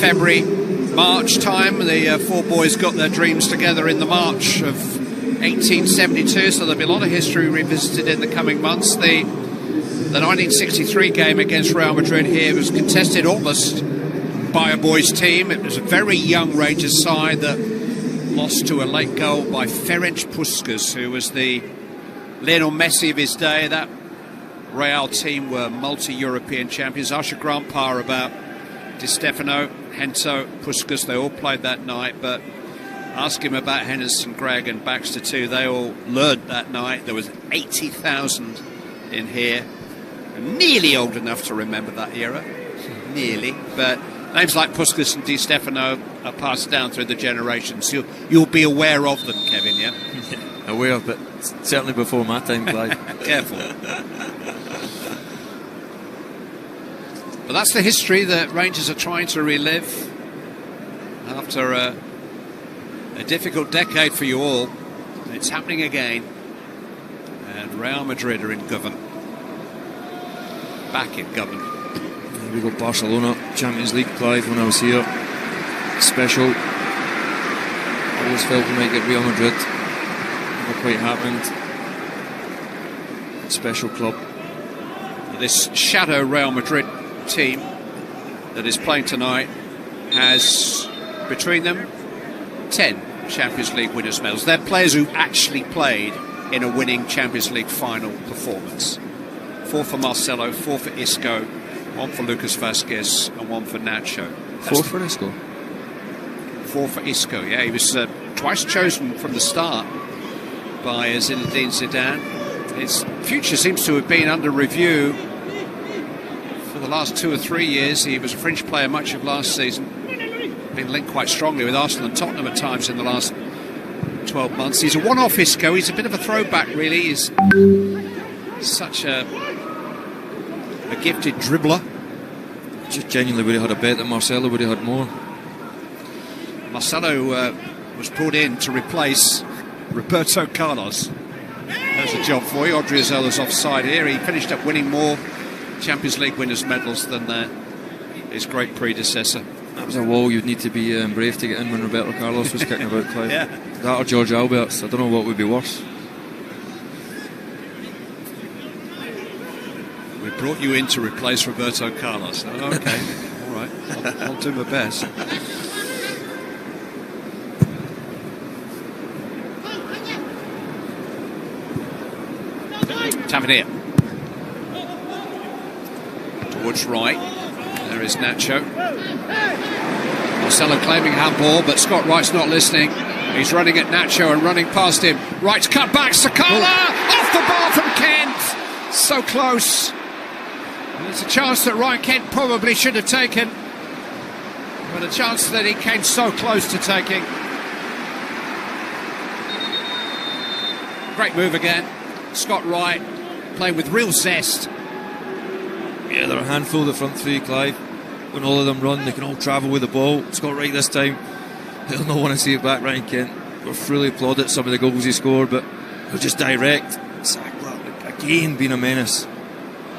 February, March time. The four boys got their dreams together in the March of 1872, so there'll be a lot of history revisited in the coming months. The 1963 game against Real Madrid here was contested almost by a boys' team. It was a very young Rangers side that lost to a late goal by Ferenc Puskas, who was the Lionel Messi of his day. That Real team were multi-European champions. Ask your grandpa about Di Stefano, Hento, Puskas. They all played that night, but ask him about Henderson, Gregg and Baxter too. They all learned that night. There was 80,000 in here. I'm nearly old enough to remember that era. Nearly. But names like Puskas and Di Stefano are passed down through the generations. You'll be aware of them, Kevin, yeah? Aware of it. Certainly before my time, Clive. Careful. But that's the history that Rangers are trying to relive after a difficult decade for you all. It's happening again, and Real Madrid are in Govan. Back in Govan. We got Barcelona Champions League, Clive, when I was here. Special. Always felt we might get Real Madrid. Never quite happened. Special club. This shadow Real Madrid team that is playing tonight has between them 10 Champions League winners' medals. They're players who actually played in a winning Champions League final performance. 4 for Marcelo, 4 for Isco, 1 for Lucas Vazquez and 1 for Nacho. 4 for Isco? 4 for Isco, yeah. He was twice chosen from the start by Zinedine Zidane. His future seems to have been under review for the last 2 or 3 years. He was a fringe player much of last season. Been linked quite strongly with Arsenal and Tottenham at times in the last 12 months. He's a one-off Isco. He's a bit of a throwback, really. He's such a gifted dribbler. Just genuinely would have had a bet that Marcelo would have had more. Marcelo was brought in to replace Roberto Carlos. There's a job for you. Odriozola's offside here. He finished up winning more Champions League winners' medals than his great predecessor. That was a wall you'd need to be brave to get in when Roberto Carlos was kicking about, Clive. Yeah. That or George Alberts. I don't know what would be worse. We brought you in to replace Roberto Carlos. Oh, okay, all right. I'll do my best. Tavernier. Towards right. There is Nacho. Marcelo claiming handball, but Scott Wright's not listening. He's running at Nacho and running past him. Wright's cut back, Sakala! Off the ball from Kent! So close. And it's a chance that Ryan Kent probably should have taken. But a chance that he came so close to taking. Great move again. Scott Wright playing with real zest. Yeah, they're a handful, the front three, Clive. When all of them run, they can all travel with the ball. Scott Wright this time, he'll not want to see it back. Ryan Kent, we're fully applauded some of the goals he scored, but they're just direct. Sakala, again, being a menace.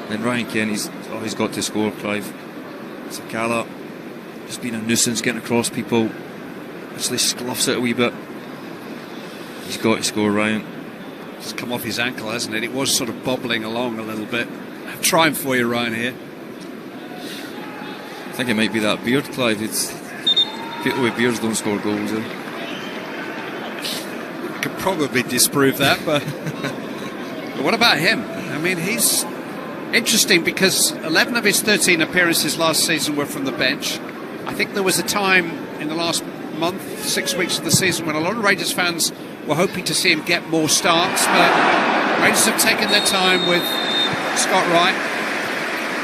Then Ryan Kent, he's got to score, Clive. Sakala, just being a nuisance, getting across people. Actually scuffs it a wee bit. He's got to score, Ryan. It's come off his ankle, hasn't it? It was sort of bobbling along a little bit. I'm trying for you, Ryan, here. I think it might be that beard, Clive. It's people with beards don't score goals. I could probably disprove that, but what about him? I mean, he's interesting because 11 of his 13 appearances last season were from the bench. I think there was a time in the last month, 6 weeks of the season, when a lot of Rangers fans were hoping to see him get more starts, but Rangers have taken their time with Scott Wright.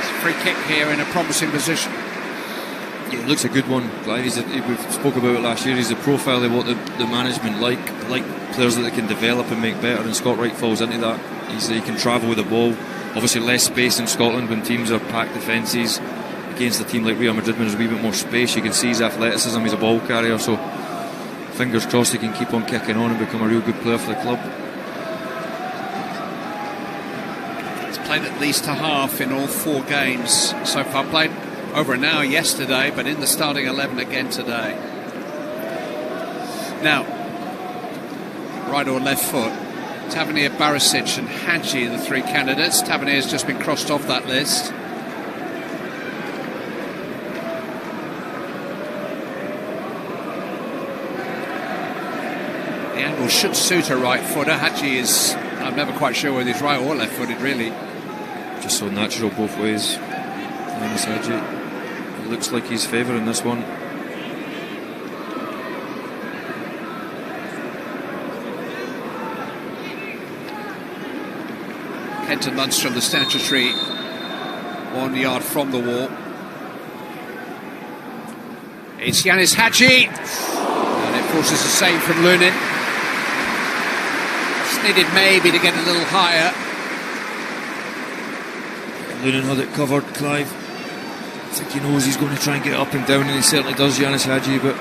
It's a free kick here in a promising position. Yeah, it looks a good one, Clive. We spoke about it last year. He's a profile of what the management like players that they can develop and make better, and Scott Wright falls into that. He can travel with the ball. Obviously less space in Scotland when teams are packed defences. Against a team like Real Madrid, when there's a wee bit more space, you can see his athleticism. He's a ball carrier, so fingers crossed he can keep on kicking on and become a real good player for the club. He's played at least a half in all 4 games so far. Played over an hour yesterday, but in the starting 11 again today. Now, right or left foot, Tavernier, Barisic and Hadji are the 3 candidates. Tavernier's just been crossed off that list. The angle should suit a right footer. Hadji is, I'm never quite sure whether he's right or left footed, really. Just so natural both ways. Hadji. It looks like he's favouring this one. Kent and Lundstrom, the statutory 1 yard from the wall. It's Yanis Hadji, and it forces a save from Lunin. Just needed maybe to get a little higher. Lunin had it covered, Clive. I think he knows he's going to try and get up and down, and he certainly does, Yanis Hadji, but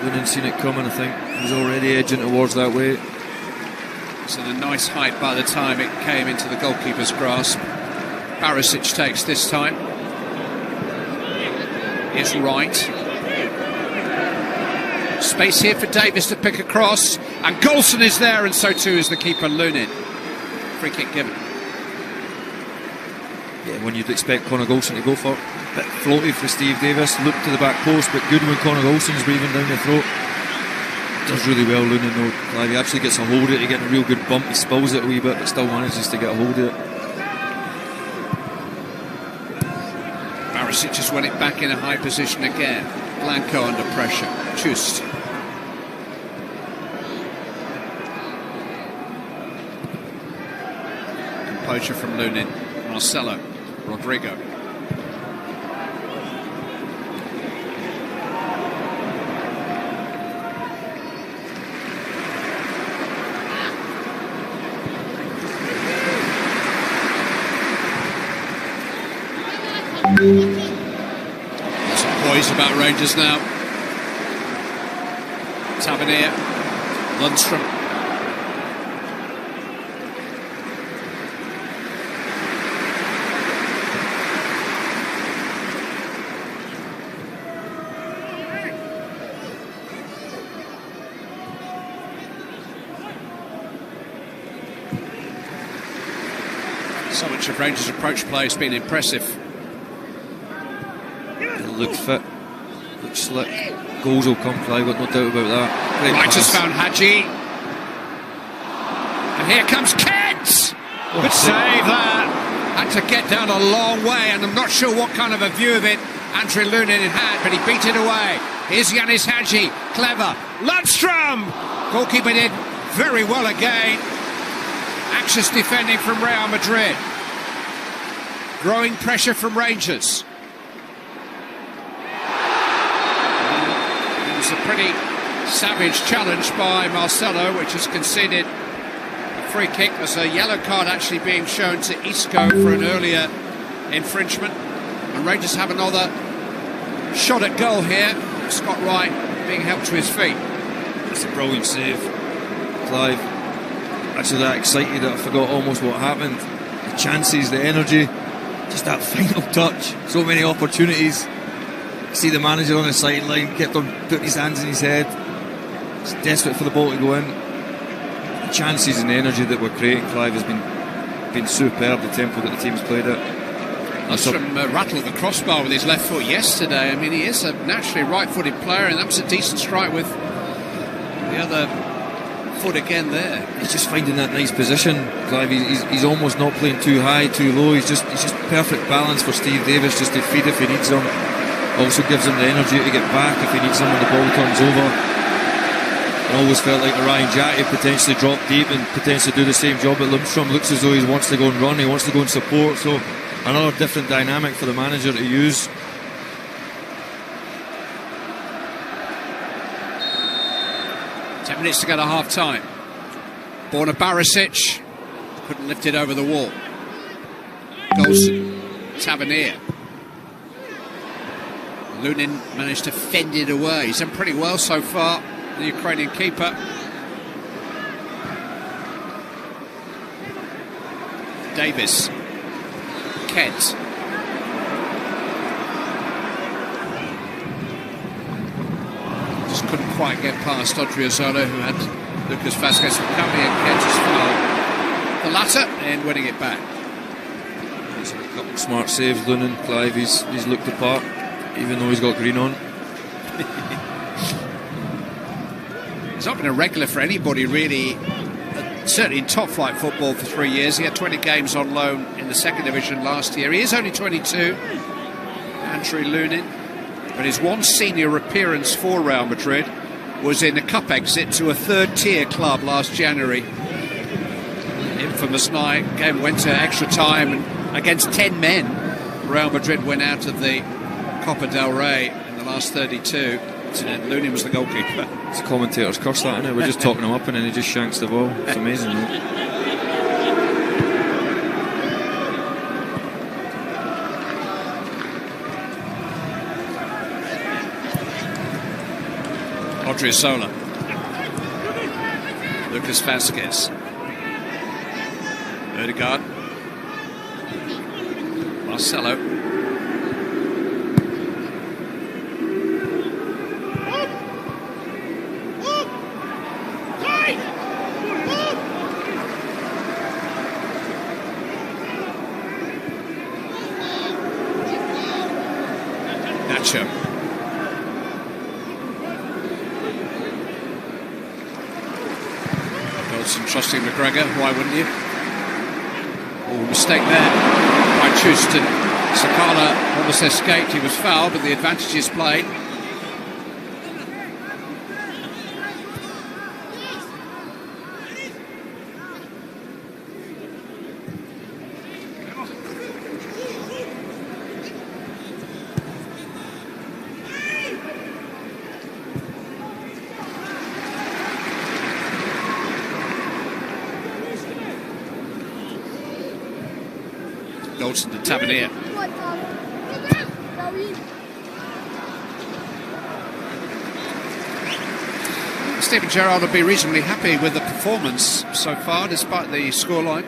Lunen's seen it coming. I think he's already edging towards that way. It's at a nice height by the time it came into the goalkeeper's grasp. Barisic takes this time. Here's Wright. Space here for Davis to pick across, and Golson is there, and so too is the keeper Lunin. Free kick given. Yeah, when you'd expect Connor Golson to go for. Bit floaty for Steve Davis. Look to the back post, but good when Connor Golson's breathing down the throat. Does really well, Lunin, though. He actually gets a hold of it, he gets a real good bump. He spills it a wee bit, but still manages to get a hold of it. Barisic has won it back in a high position again. Blanco under pressure. Chust. Composure from Lunin. Marcelo. Rodrigo. There's some poise about Rangers now. Tavernier, Lundstrom. So much of Rangers' approach play has been impressive. Look fit, look slick. Goals will come, Clive, got no doubt about that. Wright has found Hadji. And here comes Kent! Good save there. had to get down a long way, and I'm not sure what kind of a view of it Andre Lunin had, but he beat it away. Here's Yanis Hadji, clever. Lundstrom! Goalkeeper did very well again. Anxious defending from Real Madrid. Growing pressure from Rangers. It was a pretty savage challenge by Marcelo, which has conceded a free kick. There's a yellow card actually being shown to Isco for an earlier infringement. And Rangers have another shot at goal here. Scott Wright being helped to his feet. It's a brilliant save, Clive. Actually that excited that I forgot almost what happened. The chances, the energy, just that final touch. So many opportunities. See the manager on the sideline, kept on putting his hands in his head. He's desperate for the ball to go in. The chances and the energy that we're creating, Clive, has been superb. The tempo that the team's played at. Lundstrom rattled the crossbar with his left foot yesterday. I mean, he is a naturally right-footed player, and that was a decent strike with the other foot again there. He's just finding that nice position, Clive. He's almost not playing too high, too low. He's just perfect balance for Steve Davis, just to feed if he needs him. Also gives him the energy to get back if he needs him when the ball turns over. I always felt like Ryan Jackie potentially drop deep and potentially do the same job, but Lundstrom looks as though he wants to go and run, he wants to go and support, so another different dynamic for the manager to use. Minutes to go to half time. Borna Barisic couldn't lift it over the wall. Golson, Tavernier. Lunin managed to fend it away. He's done pretty well so far, the Ukrainian keeper. Davis. Kent. Just couldn't quite get past Odriozola, who had Lucas Vazquez coming, and Kent has fouled the latter and winning it back. He's a couple of smart saves, Lunin. Clive, he's looked the part, even though he's got green on. He's not been a regular for anybody really, certainly in top flight football for 3 years. He had 20 games on loan in the second division last year. He is only 22, Andre Lunin. But his one senior appearance for Real Madrid was in a cup exit to a third-tier club last January. Infamous night, game went to extra time, and against 10 men, Real Madrid went out of the Copa del Rey in the last 32, and Lunin was the goalkeeper. It's the commentators curse that, innit? We're just talking him up and then he just shanks the ball. It's amazing, though. Odriozola. Lucas Vazquez. Ødegaard. Marcelo. Nacho. Trusting McGregor, why wouldn't you? Oh, mistake there by Chuston. Sakala almost escaped, he was fouled, but the advantage is played. Golson to Tavernier. Steven Gerrard will be reasonably happy with the performance so far, despite the scoreline.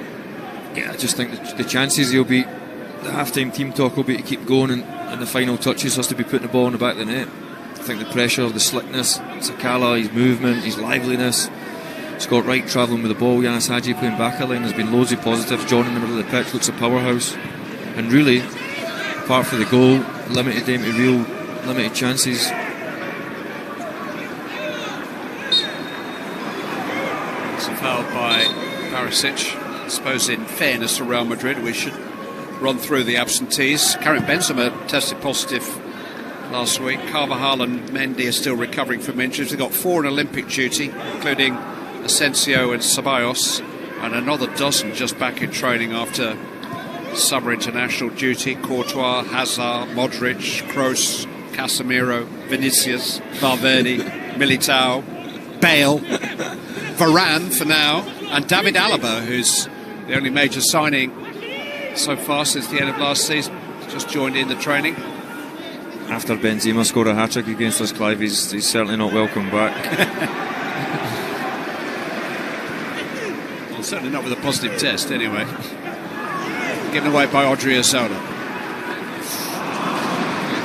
Yeah, I just think the chances he'll be, the half-time team talk will be to keep going, and the final touches has to be putting the ball in the back of the net. I think the pressure, the slickness, Sakala, his movement, his liveliness, Scott Wright travelling with the ball, Yanis Hadji playing back a line. There's been loads of positives. John in the middle of the pitch looks a powerhouse. And really, apart from the goal, limited them to real limited chances. It's a foul by Barisic. I suppose in fairness to Real Madrid, we should run through the absentees. Karim Benzema tested positive last week. Carvajal and Mendy are still recovering from injuries. They've got 4 on Olympic duty, including Asensio and Ceballos, and another dozen just back in training after summer international duty. Courtois, Hazard, Modric, Kroos, Casemiro, Vinicius, Valverde, Militao, Bale, Varane for now, and David Alaba, who's the only major signing so far since the end of last season. Just joined in the training. After Benzema scored a hat-trick against us, Clive, he's certainly not welcome back. Well, certainly not with a positive test, anyway. Given away by Odriozola.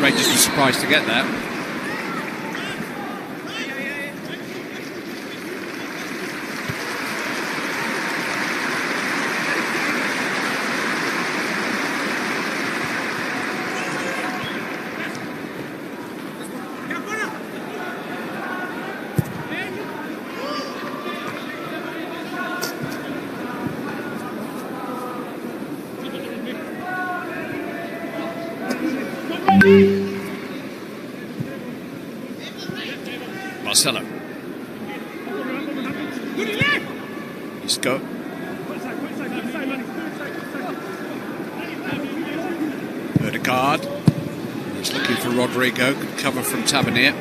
Rangers were surprised to get that. Marcelo. Isco. Odegaard. He's looking for Rodrigo. Good cover from Tavernier.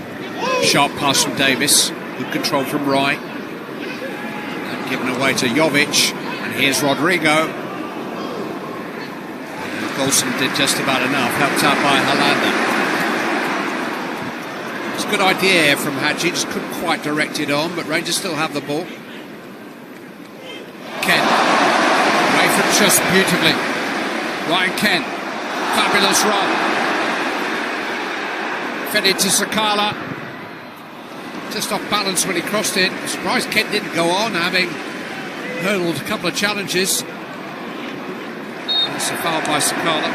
Sharp pass from Davis. Good control from Wright. And given away to Jovic. And here's Rodrigo. Golson did just about enough. Helped out by Helander. It's a good idea from Hadji, just couldn't quite direct it on, but Rangers still have the ball. Kent, away from just beautifully. Ryan Kent, fabulous run. Fed it to Sakala. Just off balance when he crossed it. I'm surprised Kent didn't go on, having hurdled a couple of challenges. It's a foul by Sakala.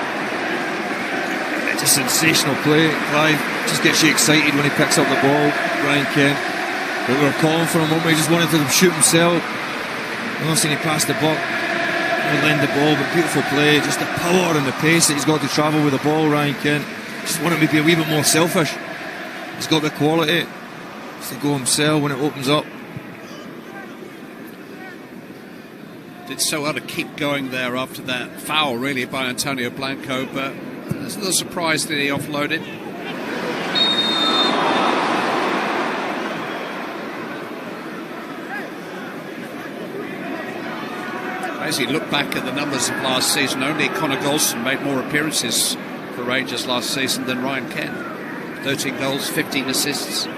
It's a sensational play, Clive. Just gets you excited when he picks up the ball, Ryan Kent. But we were calling for a moment, he just wanted to shoot himself. I've not seen he pass the buck, he'll lend the ball, but beautiful play. Just the power and the pace that he's got to travel with the ball, Ryan Kent. Just wanted to be a wee bit more selfish. He's got the quality just to go himself when it opens up. Did so well to keep going there after that foul, really, by Antonio Blanco, but there's no surprise that he offloaded. As he looked back at the numbers of last season, only Connor Golson made more appearances for Rangers last season than Ryan Kent. 13 goals, 15 assists.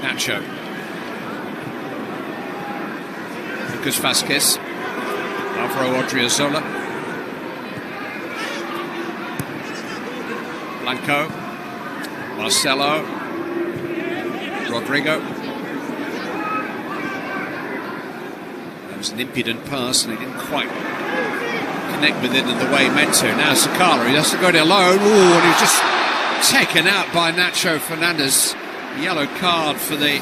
Nacho. Lucas Vázquez. Alvaro Odriozola. Blanco. Marcelo. Rodrigo. That was an impudent pass and he didn't quite connect with it in the way he meant to. Now Sakala, he has to go it alone. Ooh, and he was just taken out by Nacho Fernandez. Yellow card for the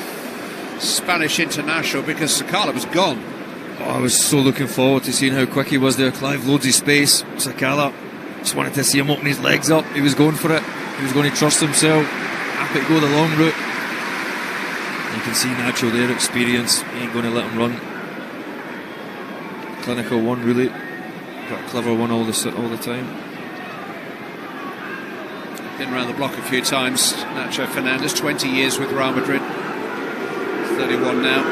Spanish international because Sakala was gone. Oh, I was so looking forward to seeing how quick he was there, Clive. Loads of space. Sakala, just wanted to see him open his legs up. He was going for it. He was going to trust himself. Happy to go the long route. You can see Nacho there, experience. He ain't going to let him run. Clinical one, really. But a clever one all the time. Been around the block a few times. Nacho Fernandez, 20 years with Real Madrid. 31 now.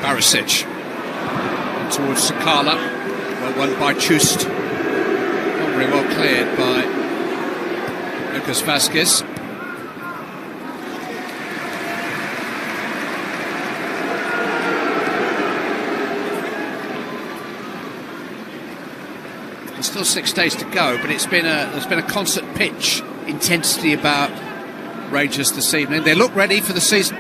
Barisic towards Sakala. Well won by Chust. Not very well cleared by Lucas Vázquez. There's still 6 days to go, but there's been a constant pitch intensity about Rangers this evening. They look ready for the season.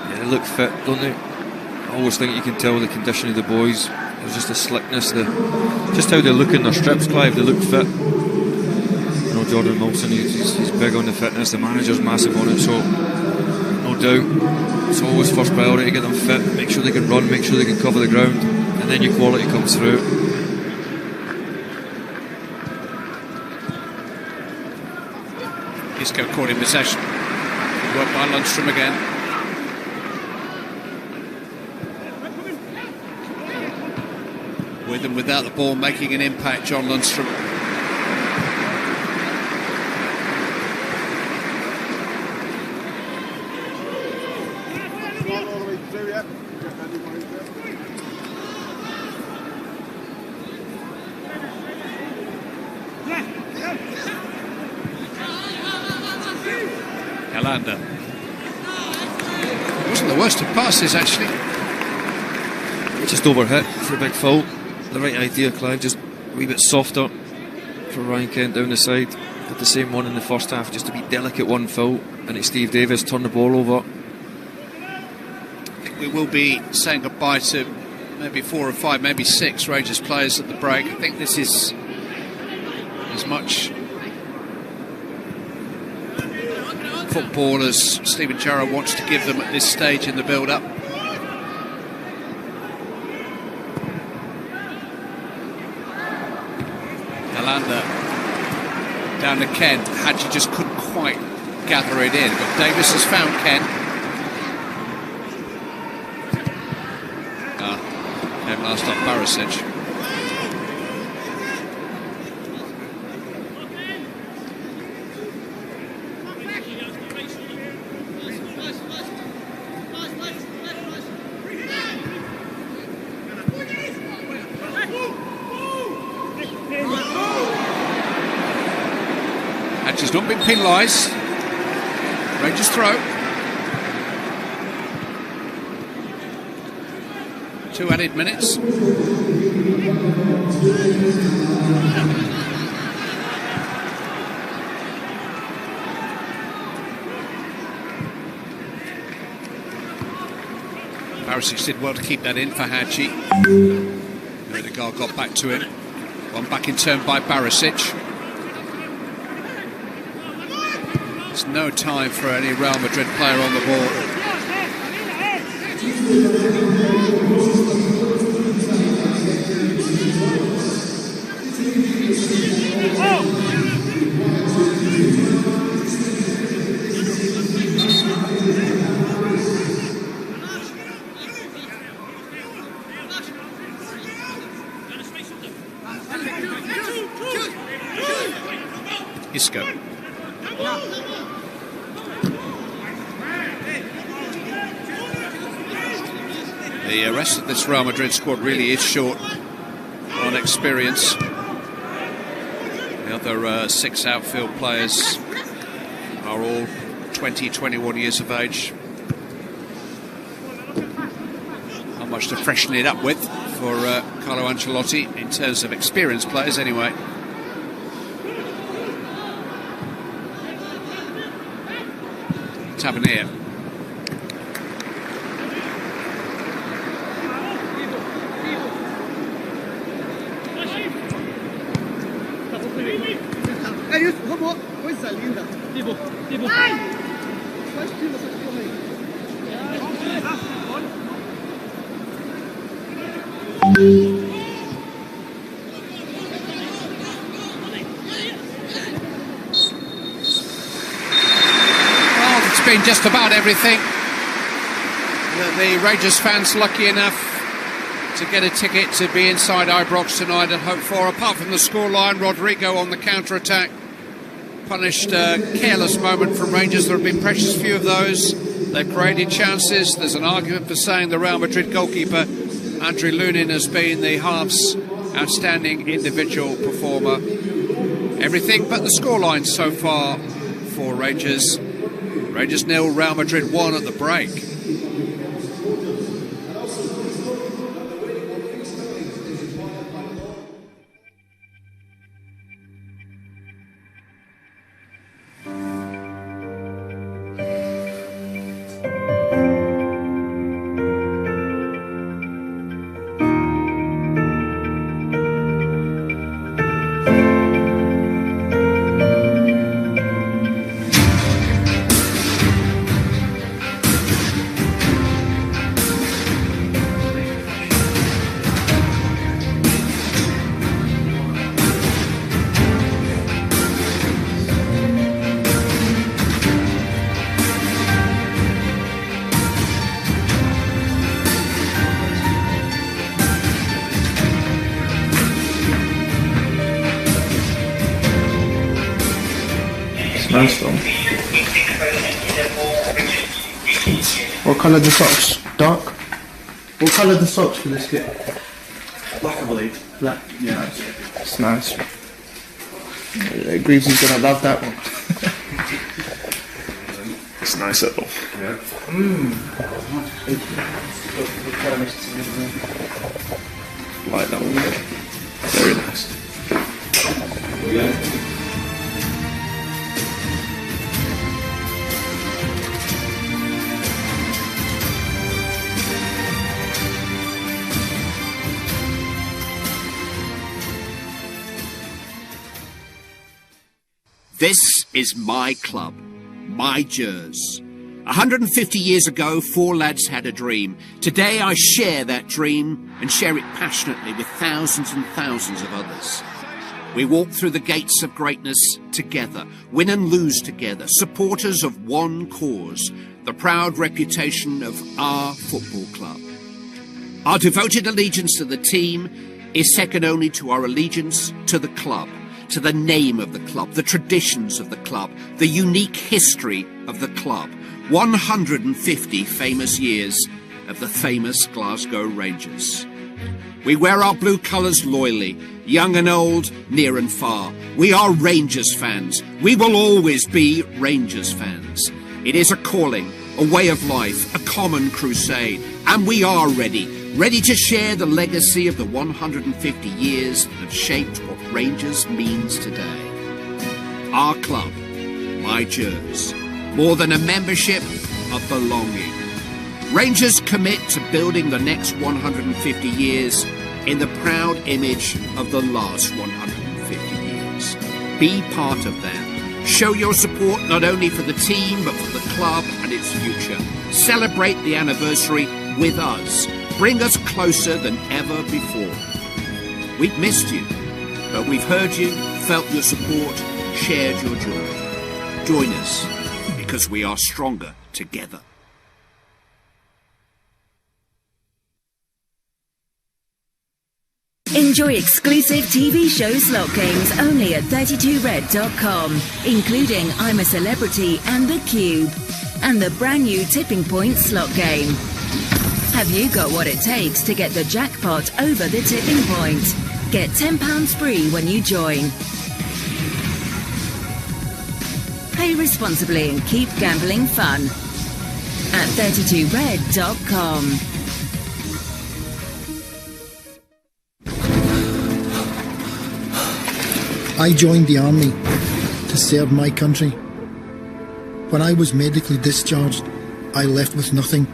Yeah, they look fit, don't they? I always think you can tell the condition of the boys. There's just a slickness, just how they look in their strips, Clive. They look fit. You know, Jordan Wilson, he's big on the fitness. The manager's massive on it, so no doubt it's always first priority to get them fit, make sure they can run, make sure they can cover the ground, and then your quality comes through. Isco caught in possession. Worked by Lundstrom again. With and without the ball, making an impact, John Lundstrom. Alanda. Wasn't the worst of passes, actually. Just overhit for a big foul. The right idea, Clive, just a wee bit softer for Ryan Kent down the side. Did the same one in the first half, just to be delicate one foul, and it's Steve Davis turned the ball over. I think we will be saying goodbye to maybe 4 or 5, maybe 6 Rangers players at the break. I think this is as much football as Steven Gerrard wants to give them at this stage in the build-up. Alanda down to Kent. Hadji just couldn't quite gather it in, but Davis has found Kent. Came last off Barisic. Hadji's not been penalised. Rangers throw. 2 added minutes. Barisic did well to keep that in for Hadji. Odegaard got back to him. One back in turn by Barisic. There's no time for any Real Madrid player on the ball. Isco. The rest of this Real Madrid squad really is short on experience. The other 6 outfield players are all 20, 21 years of age. Not much to freshen it up with for Carlo Ancelotti in terms of experienced players anyway. Tavernier. Been just about everything. The Rangers fans lucky enough to get a ticket to be inside Ibrox tonight and hope for. Apart from the scoreline, Rodrigo on the counter-attack punished a careless moment from Rangers. There have been precious few of those. They've created chances. There's an argument for saying the Real Madrid goalkeeper Andriy Lunin has been the half's outstanding individual performer. Everything but the scoreline so far for Rangers. Rangers 0, Real Madrid 1 at the break. Nice though. What colour the socks? Dark? What colour the socks for this kit? Black, I believe. Black? Yeah. It's nice. Greaves is gonna love that one. It's nice though. Yeah. Like that one. Very nice. Yeah. This is my club, my Jers. 150 years ago, four lads had a dream. Today I share that dream and share it passionately with thousands and thousands of others. We walk through the gates of greatness together, win and lose together, supporters of one cause, the proud reputation of our football club. Our devoted allegiance to the team is second only to our allegiance to the club, to the name of the club, the traditions of the club, the unique history of the club. 150 famous years of the famous Glasgow Rangers. We wear our blue colours loyally, young and old, near and far. We are Rangers fans. We will always be Rangers fans. It is a calling, a way of life, a common crusade, and we are ready to share the legacy of the 150 years that have shaped what Rangers means today. Our club, my Jers. More than a membership, a belonging. Rangers commit to building the next 150 years in the proud image of the last 150 years. Be part of that. Show your support not only for the team, but for the club and its future. Celebrate the anniversary with us. Bring us closer than ever before. We've missed you, but we've heard you, felt your support, shared your joy. Join us, because we are stronger together. Enjoy exclusive TV show slot games only at 32red.com, including I'm a Celebrity and The Cube, and the brand new Tipping Point slot game. Have you got what it takes to get the jackpot over the tipping point? Get £10 free when you join. Play responsibly and keep gambling fun at 32red.com. I joined the army to serve my country. When I was medically discharged, I left with nothing.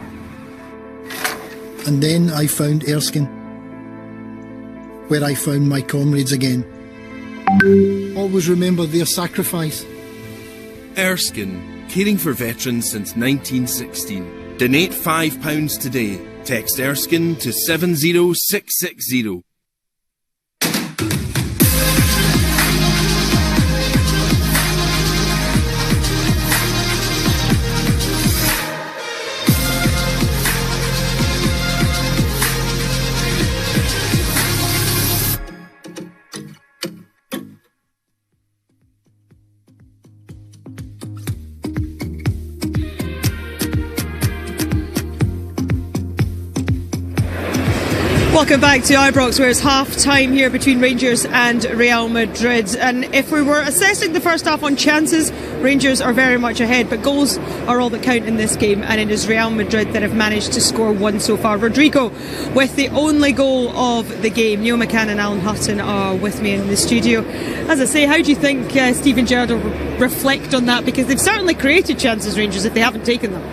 And then I found Erskine, where I found my comrades again. Always remember their sacrifice. Erskine, caring for veterans since 1916. Donate £5 today. Text Erskine to 70660. Welcome back to Ibrox, where it's half-time here between Rangers and Real Madrid. And if we were assessing the first half on chances, Rangers are very much ahead, but goals are all that count in this game, and it is Real Madrid that have managed to score one so far. Rodrigo with the only goal of the game. Neil McCann and Alan Hutton are with me in the studio. As I say, how do you think Steven Gerrard will reflect on that? Because they've certainly created chances, Rangers, if they haven't taken them.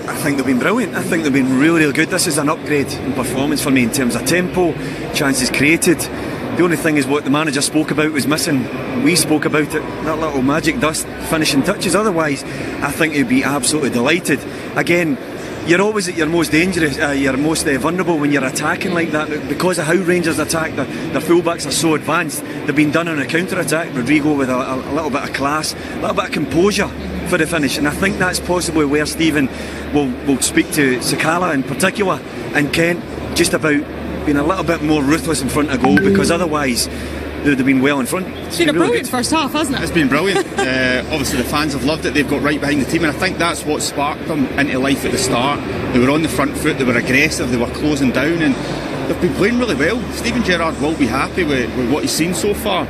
I think they've been brilliant. I think they've been really, really good. This is an upgrade in performance for me in terms of tempo, chances created. The only thing is what the manager spoke about was missing. We spoke about it, that little magic dust finishing touches. Otherwise, I think he'd be absolutely delighted. Again, you're always at your most dangerous, you're most vulnerable when you're attacking like that, because of how Rangers attack. Their fullbacks are so advanced. They've been done on a counter-attack. Rodrigo with a little bit of class, a little bit of composure for the finish, and I think that's possibly where Stephen will speak to Sakala in particular and Kent just about being a little bit more ruthless in front of goal, because otherwise they would have been well in front. It's been a really brilliant first half, hasn't it? It's been brilliant. Obviously the fans have loved it. They've got right behind the team, and I think that's what sparked them into life at the start. They were on the front foot, they were aggressive, they were closing down, and they've been playing really well. Steven Gerrard will be happy with what he's seen so far.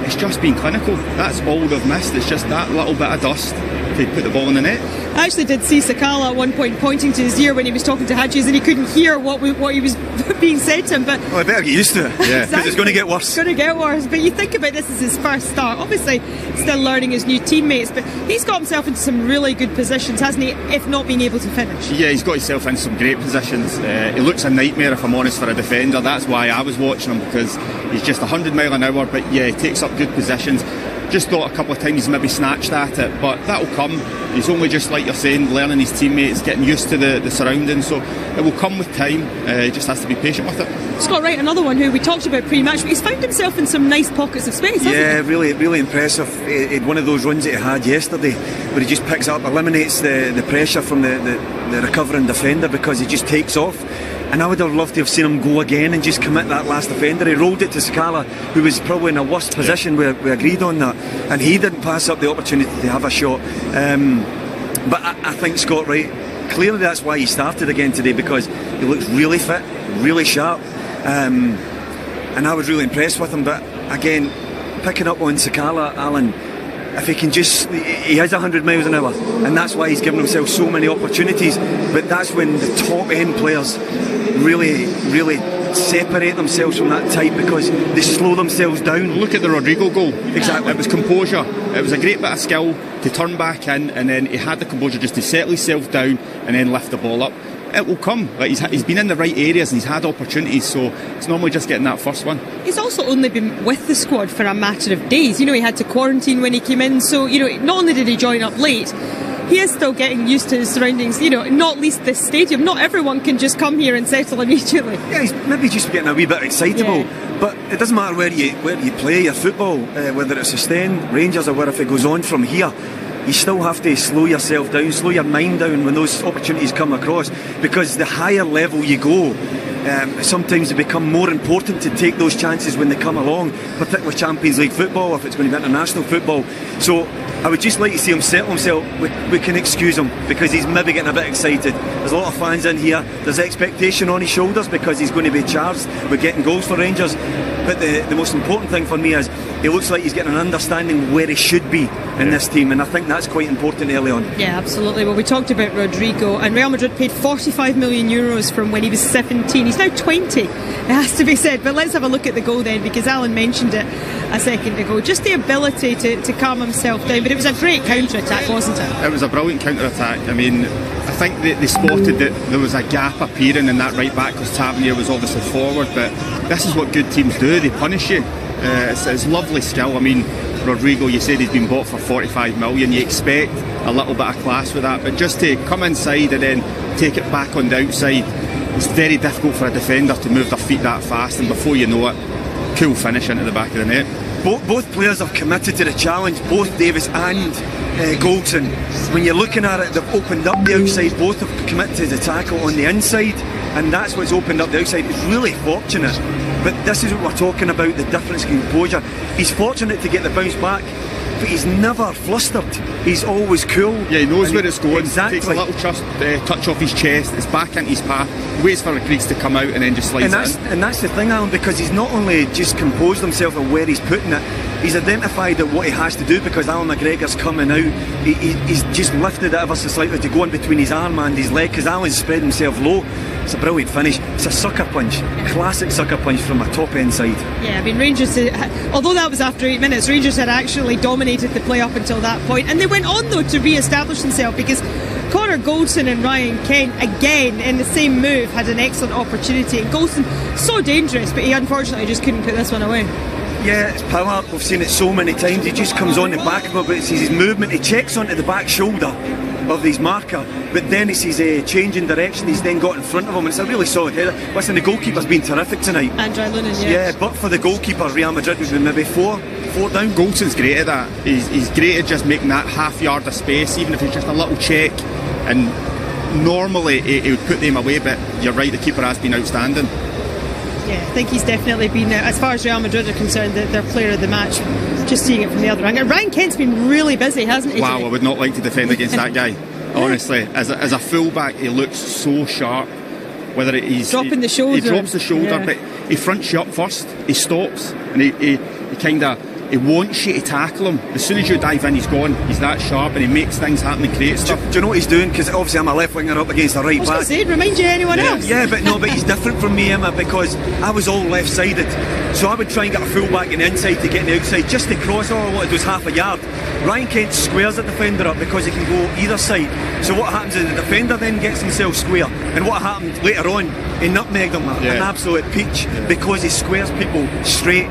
It's just been clinical. That's all they've missed. It's just that little bit of dust to put the ball in the net. I actually did see Sakala at one point pointing to his ear when he was talking to Hadji's, and he couldn't hear what he was being said to him. But I better get used to it. Yeah, because it's going to get worse. It's going to get worse. But you think about this as his first start. Obviously, still learning his new teammates, but he's got himself into some really good positions, hasn't he? If not being able to finish. Yeah, he's got himself into some great positions. He looks a nightmare, if I'm honest, for a defender. That's why I was watching him, because he's just 100 mile an hour. But yeah, he takes up good positions. Just thought a couple of times he's maybe snatched at it, but that'll come. He's only, just like you're saying, learning his teammates, getting used to the surroundings, so it will come with time. He just has to be patient with it. Scott Wright, another one who we talked about pre-match, but he's found himself in some nice pockets of space, hasn't he? Really, really impressive. He had one of those runs that he had yesterday where he just picks up, eliminates the pressure from the recovering defender, because he just takes off. And I would have loved to have seen him go again and just commit that last defender. He rolled it to Sakala, who was probably in a worse position. We agreed on that, and he didn't pass up the opportunity to have a shot. But I think Scott Wright, clearly that's why he started again today, because he looks really fit, really sharp, and I was really impressed with him. But again, picking up on Sakala, Alan, if he can just, he has 100 miles an hour, and that's why he's given himself so many opportunities. But that's when the top end players really separate themselves from that type, because they slow themselves down. Look at the Rodrigo goal. Exactly. It was composure. It was a great bit of skill to turn back in, and then he had the composure just to settle himself down and then lift the ball up. It will come. Like, he's been in the right areas and he's had opportunities, so it's normally just getting that first one. He's also only been with the squad for a matter of days. You know, he had to quarantine when he came in, so, you know, not only did he join up late, he is still getting used to his surroundings, you know, not least this stadium. Not everyone can just come here and settle immediately. Yeah, he's maybe just getting a wee bit excitable, but it doesn't matter where you play your football, whether it's Sustained, Rangers, or where if it goes on from here. You still have to slow yourself down, slow your mind down when those opportunities come across, because the higher level you go, sometimes it becomes more important to take those chances when they come along, particularly Champions League football, if it's going to be international football. So I would just like to see him settle himself. We can excuse him, because he's maybe getting a bit excited. There's a lot of fans in here, there's expectation on his shoulders, because he's going to be charged with getting goals for Rangers. But the most important thing for me is he looks like he's getting an understanding where he should be in this team, and I think that's quite important early on. Yeah, absolutely. Well, we talked about Rodrigo, and Real Madrid paid 45 million euros from when he was 17. He's now 20, it has to be said. But let's have a look at the goal then, because Alan mentioned it a second ago. Just the ability to calm himself down, but it was a great counter-attack, wasn't it? It was a brilliant counter-attack. I mean, I think they spotted that there was a gap appearing in that right back, because Tavernier was obviously forward, but this is what good teams do, they punish you. It's lovely skill. I mean, Rodrigo, you said he's been bought for 45 million. You expect a little bit of class with that, but just to come inside and then take it back on the outside, it's very difficult for a defender to move their feet that fast, and before you know it, cool finish into the back of the net. Both players have committed to the challenge, both Davis and Goldson. When you're looking at it, they've opened up the outside, both have committed to the tackle on the inside, and that's what's opened up the outside. It's really fortunate, but this is what we're talking about, the difference in composure. He's fortunate to get the bounce back, but he's never flustered. He's always cool. Yeah, he knows where it's going. Exactly. Takes a little touch off his chest, it's back into his path, waits for the crease to come out and then just slides it in. And that's the thing, Alan, because he's not only just composed himself on where he's putting it, he's identified at what he has to do, because Alan McGregor's coming out. He's just lifted it ever so slightly to go in between his arm and his leg, because Alan's spread himself low. It's a brilliant finish. It's a sucker punch, classic sucker punch from a top end side. Yeah, I mean, Rangers, although that was after 8 minutes, Rangers had actually dominated the play up until that point, and they went on though to re-establish themselves, because Connor Goldson and Ryan Kent, again in the same move, had an excellent opportunity, and Goldson, so dangerous, but he unfortunately just couldn't put this one away. Yeah, it's power. We've seen it so many times. He just comes on the back of him, but it's his movement. He checks onto the back shoulder of his marker, but then it's his change in direction. He's then got in front of him, and it's a really solid header. Listen, the goalkeeper's been terrific tonight. Andrei Lunin, yeah, but for the goalkeeper, Real Madrid would be maybe four down. Goldson's great at that. He's great at just making that half yard of space, even if it's just a little check, and normally he would put them away, but you're right, the keeper has been outstanding. Yeah, I think he's definitely been, as far as Real Madrid are concerned, their player of the match. Just seeing it from the other angle. Ryan Kent's been really busy, hasn't he? Wow, I would not like to defend against that guy. Honestly, as a fullback, he looks so sharp. Whether he's dropping the shoulder, he drops the shoulder, but he fronts you up first. He stops, and he kind of wants you to tackle him. As soon as you dive in, he's gone. He's that sharp, and he makes things happen and creates stuff. Do you know what he's doing? Because obviously I'm a left winger up against a right back. I was going to say, remind you of anyone else? Yeah, but he's different from me, Emma, because I was all left-sided. So I would try and get a full-back in the inside to get in the outside, just to cross. All I wanted was half a yard. Ryan Kent squares the defender up because he can go either side. So what happens is the defender then gets himself square, and what happened later on, he nutmegged him an absolute peach because he squares people straight.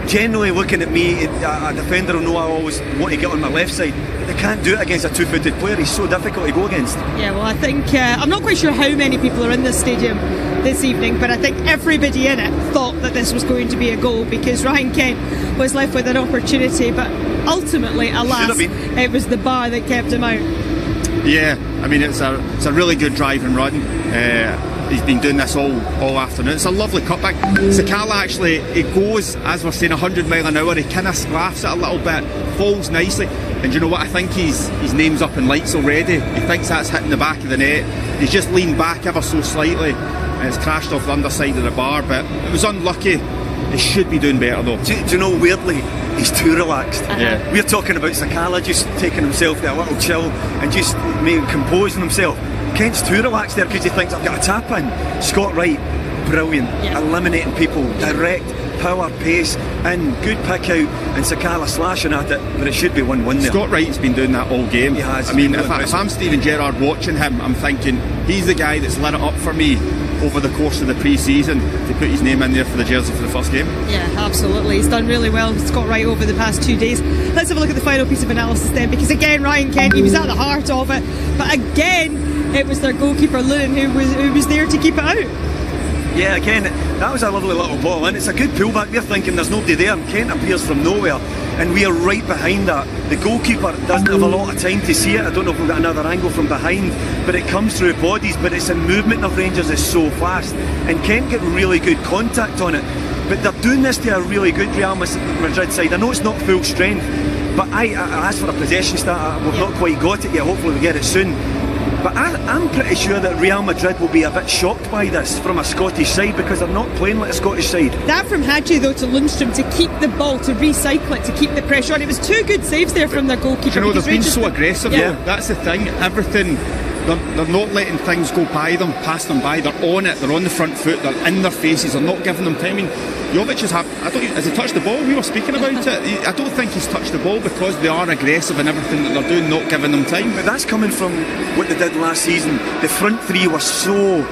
Generally looking at me, a defender will know I always want to get on my left side. They can't do it against a two-footed player. He's so difficult to go against. Yeah, well, I think I'm not quite sure how many people are in this stadium this evening, but I think everybody in it thought that this was going to be a goal because Ryan Kent was left with an opportunity, but ultimately, alas, it was the bar that kept him out. Yeah, I mean, it's a really good drive and run. He's been doing this all afternoon. It's a lovely cutback. Sakala actually, it goes, as we're saying, 100 mile an hour. He kind of sclaffs it a little bit, falls nicely. And you know what? I think his name's up in lights already. He thinks that's hitting the back of the net. He's just leaned back ever so slightly, and it's crashed off the underside of the bar. But it was unlucky. He should be doing better though. Do you know, weirdly, he's too relaxed. Yeah. We're talking about Sakala just taking himself to a little chill and just maybe composing himself. Kent's too relaxed there because he thinks I've got a tap in. Scott Wright, brilliant, eliminating people, direct, power, pace, and good pick out, and Sakala slashing at it, but it should be 1-1 there. Scott Wright's been doing that all game. He has. I mean, if I'm Steven Gerrard watching him, I'm thinking he's the guy that's lit it up for me over the course of the pre-season to put his name in there for the jersey for the first game. Yeah, absolutely. He's done really well, Scott Wright, over the past 2 days. Let's have a look at the final piece of analysis then, because again, Ryan Kent, he was at the heart of it, but again, it was their goalkeeper Lunin who was there to keep it out. Yeah, again, that was a lovely little ball, and it's a good pullback. We're thinking there's nobody there, and Kent appears from nowhere, and we are right behind that. The goalkeeper doesn't have a lot of time to see it. I don't know if we've got another angle from behind, but it comes through bodies, but it's in movement of Rangers is so fast, and Kent get really good contact on it. But they're doing this to a really good Real Madrid side. I know it's not full strength, but I asked for a possession stat. We've not quite got it yet. Hopefully we get it soon. But I'm pretty sure that Real Madrid will be a bit shocked by this from a Scottish side because they're not playing like a Scottish side. That from Hadji though to Lundstrom to keep the ball, to recycle it, to keep the pressure on. It was two good saves there from their goalkeeper. You know, they've been so aggressive though. That's the thing. Everything, they're not letting things go by them, pass them by. They're on it, they're on the front foot, they're in their faces, they're not giving them time. I mean, Jovic has he touched the ball? We were speaking about it. I don't think he's touched the ball because they are aggressive in everything that they're doing, not giving them time. But that's coming from what they did last season. The front three were so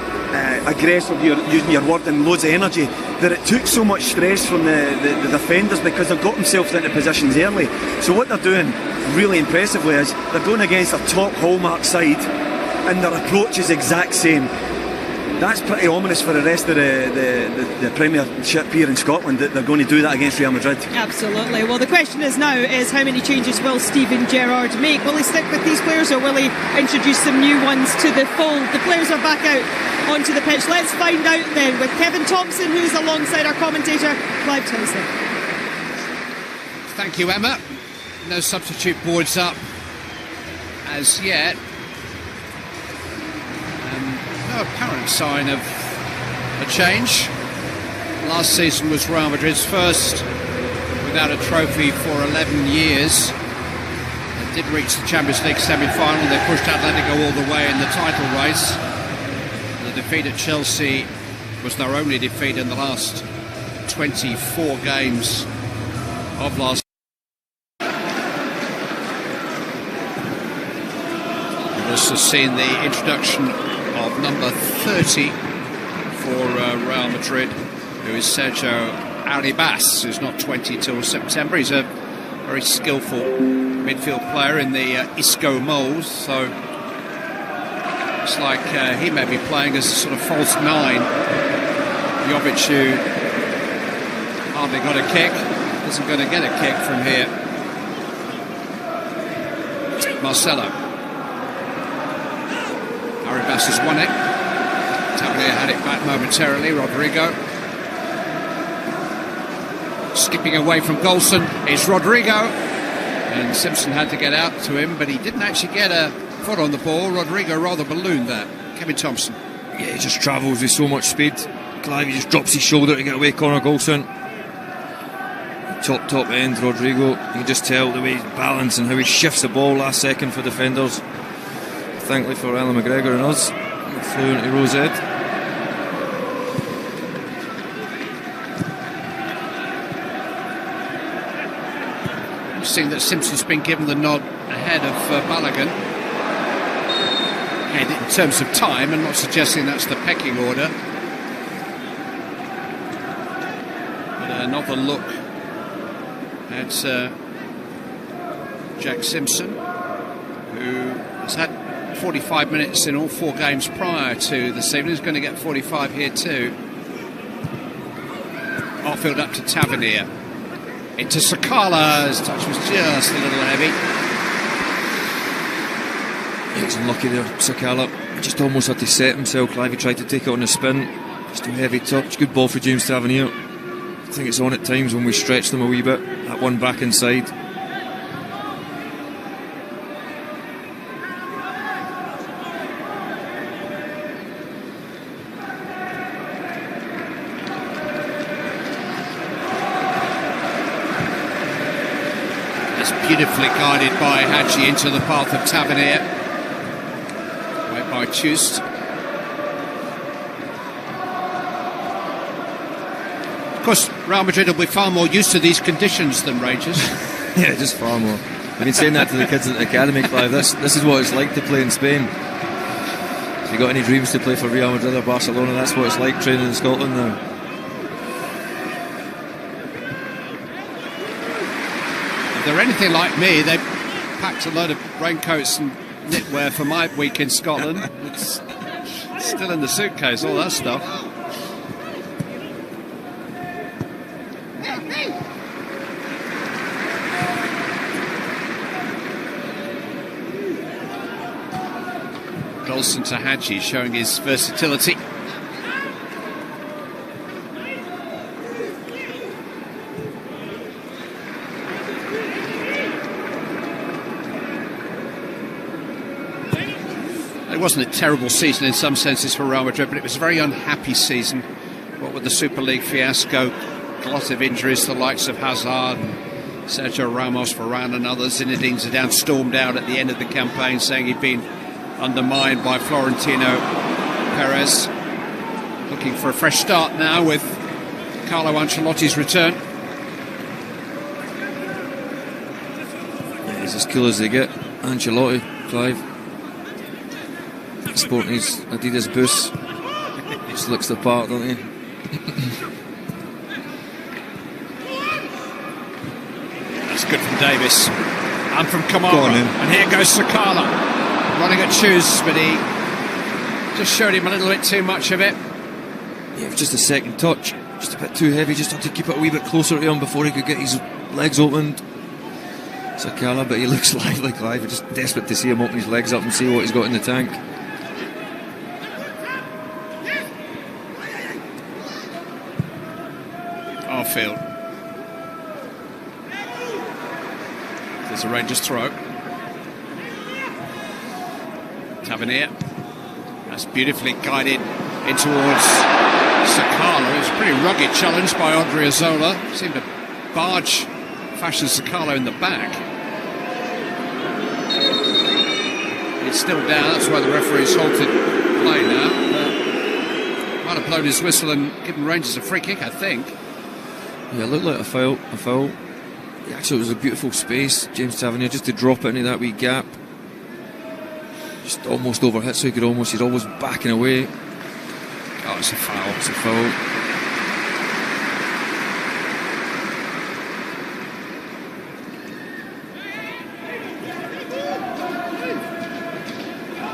aggressive, you're using your word, and loads of energy, that it took so much stress from the defenders because they've got themselves into positions early. So what they're doing really impressively is they're going against a top hallmark side and their approach is exact same. That's pretty ominous for the rest of the Premiership here in Scotland, that they're going to do that against Real Madrid. Absolutely. Well, the question is now is how many changes will Steven Gerrard make? Will he stick with these players or will he introduce some new ones to the fold? The players are back out onto the pitch. Let's find out then with Kevin Thompson, who's alongside our commentator, Clive Townsend. Thank you, Emma. No substitute boards up as yet. No apparent sign of a change. Last season was Real Madrid's first without a trophy for 11 years. They did reach the Champions League semi-final. They pushed Atletico all the way in the title race. The defeat at Chelsea was their only defeat in the last 24 games of last. We've also seen the introduction of number 30 for Real Madrid, who is Sergio Arribas, who's not 20 till September. He's a very skillful midfield player in the Isco mould, so it's like he may be playing as a sort of false nine. Jovic, who hardly got a kick, isn't going to get a kick from here. Marcelo. Arribas has won it. Taglier had it back momentarily. Rodrigo Skipping away from Golson is Rodrigo, and Simpson had to get out to him, but he didn't actually get a foot on the ball. Rodrigo rather ballooned that. Kevin Thompson. Yeah, he just travels with so much speed. Clive, he just drops his shoulder to get away. Conor Golson, top end. Rodrigo, you can just tell the way he's balanced and how he shifts the ball last second for defenders. Thankfully for Alan McGregor and us, it flew into Rose Ed. Seeing that Simpson's been given the nod ahead of Balogun. And in terms of time, I'm not suggesting that's the pecking order. But another look at Jack Simpson, who has had 45 minutes in all 4 games prior to this evening. He's going to get 45 here too. Outfield up to Tavernier. Into Sakala. His touch was just a little heavy. Yeah, he's unlucky there, Sakala. Just almost had to set himself. Clive, he tried to take it on the spin. Just a heavy touch. Good ball for James Tavernier. I think it's on at times when we stretch them a wee bit. That one back inside. Beautifully guided by Hadji into the path of Tavernier. Went by Chust. Of course, Real Madrid will be far more used to these conditions than Rangers. Yeah, just far more. I've been saying that to the kids at the academy, Clive. This is what it's like to play in Spain. If you got any dreams to play for Real Madrid or Barcelona, that's what it's like training in Scotland now. If they're anything like me, they packed a load of raincoats and knitwear for my week in Scotland. It's still in the suitcase, all that stuff. Golson to Hadji, showing his versatility. It wasn't a terrible season in some senses for Real Madrid, but it was a very unhappy season. What with the Super League fiasco, a lot of injuries, the likes of Hazard and Sergio Ramos, Varane and others. Zinedine Zidane stormed out at the end of the campaign saying he'd been undermined by Florentino Perez. Looking for a fresh start now with Carlo Ancelotti's return. Yeah, he's as cool as they get. Ancelotti, Clive. Sporting his Adidas boots. Just looks the part, doesn't he? That's good from Davis. And from Kamara. And here goes Sakala. Running at Chus, but he just showed him a little bit too much of it. Yeah, it was just a second touch. Just a bit too heavy. Just had to keep it a wee bit closer to him before he could get his legs opened. Sakala, but he looks lively, Clive. We're just desperate to see him open his legs up and see what he's got in the tank. Field. There's a Rangers throw. Tavernier. That's beautifully guided in towards Sakala. It was a pretty rugged challenge by Odriozola. Seemed to barge Fashion Sakala in the back. It's still down. That's why the referee's halted play now. Might have blown his whistle and given Rangers a free kick, I think. Yeah, it looked like a foul. Yeah, actually, it was a beautiful space. James Tavernier just to drop it into that wee gap. Just almost overhit, so he's always backing away. Oh, it's a foul. It's a foul.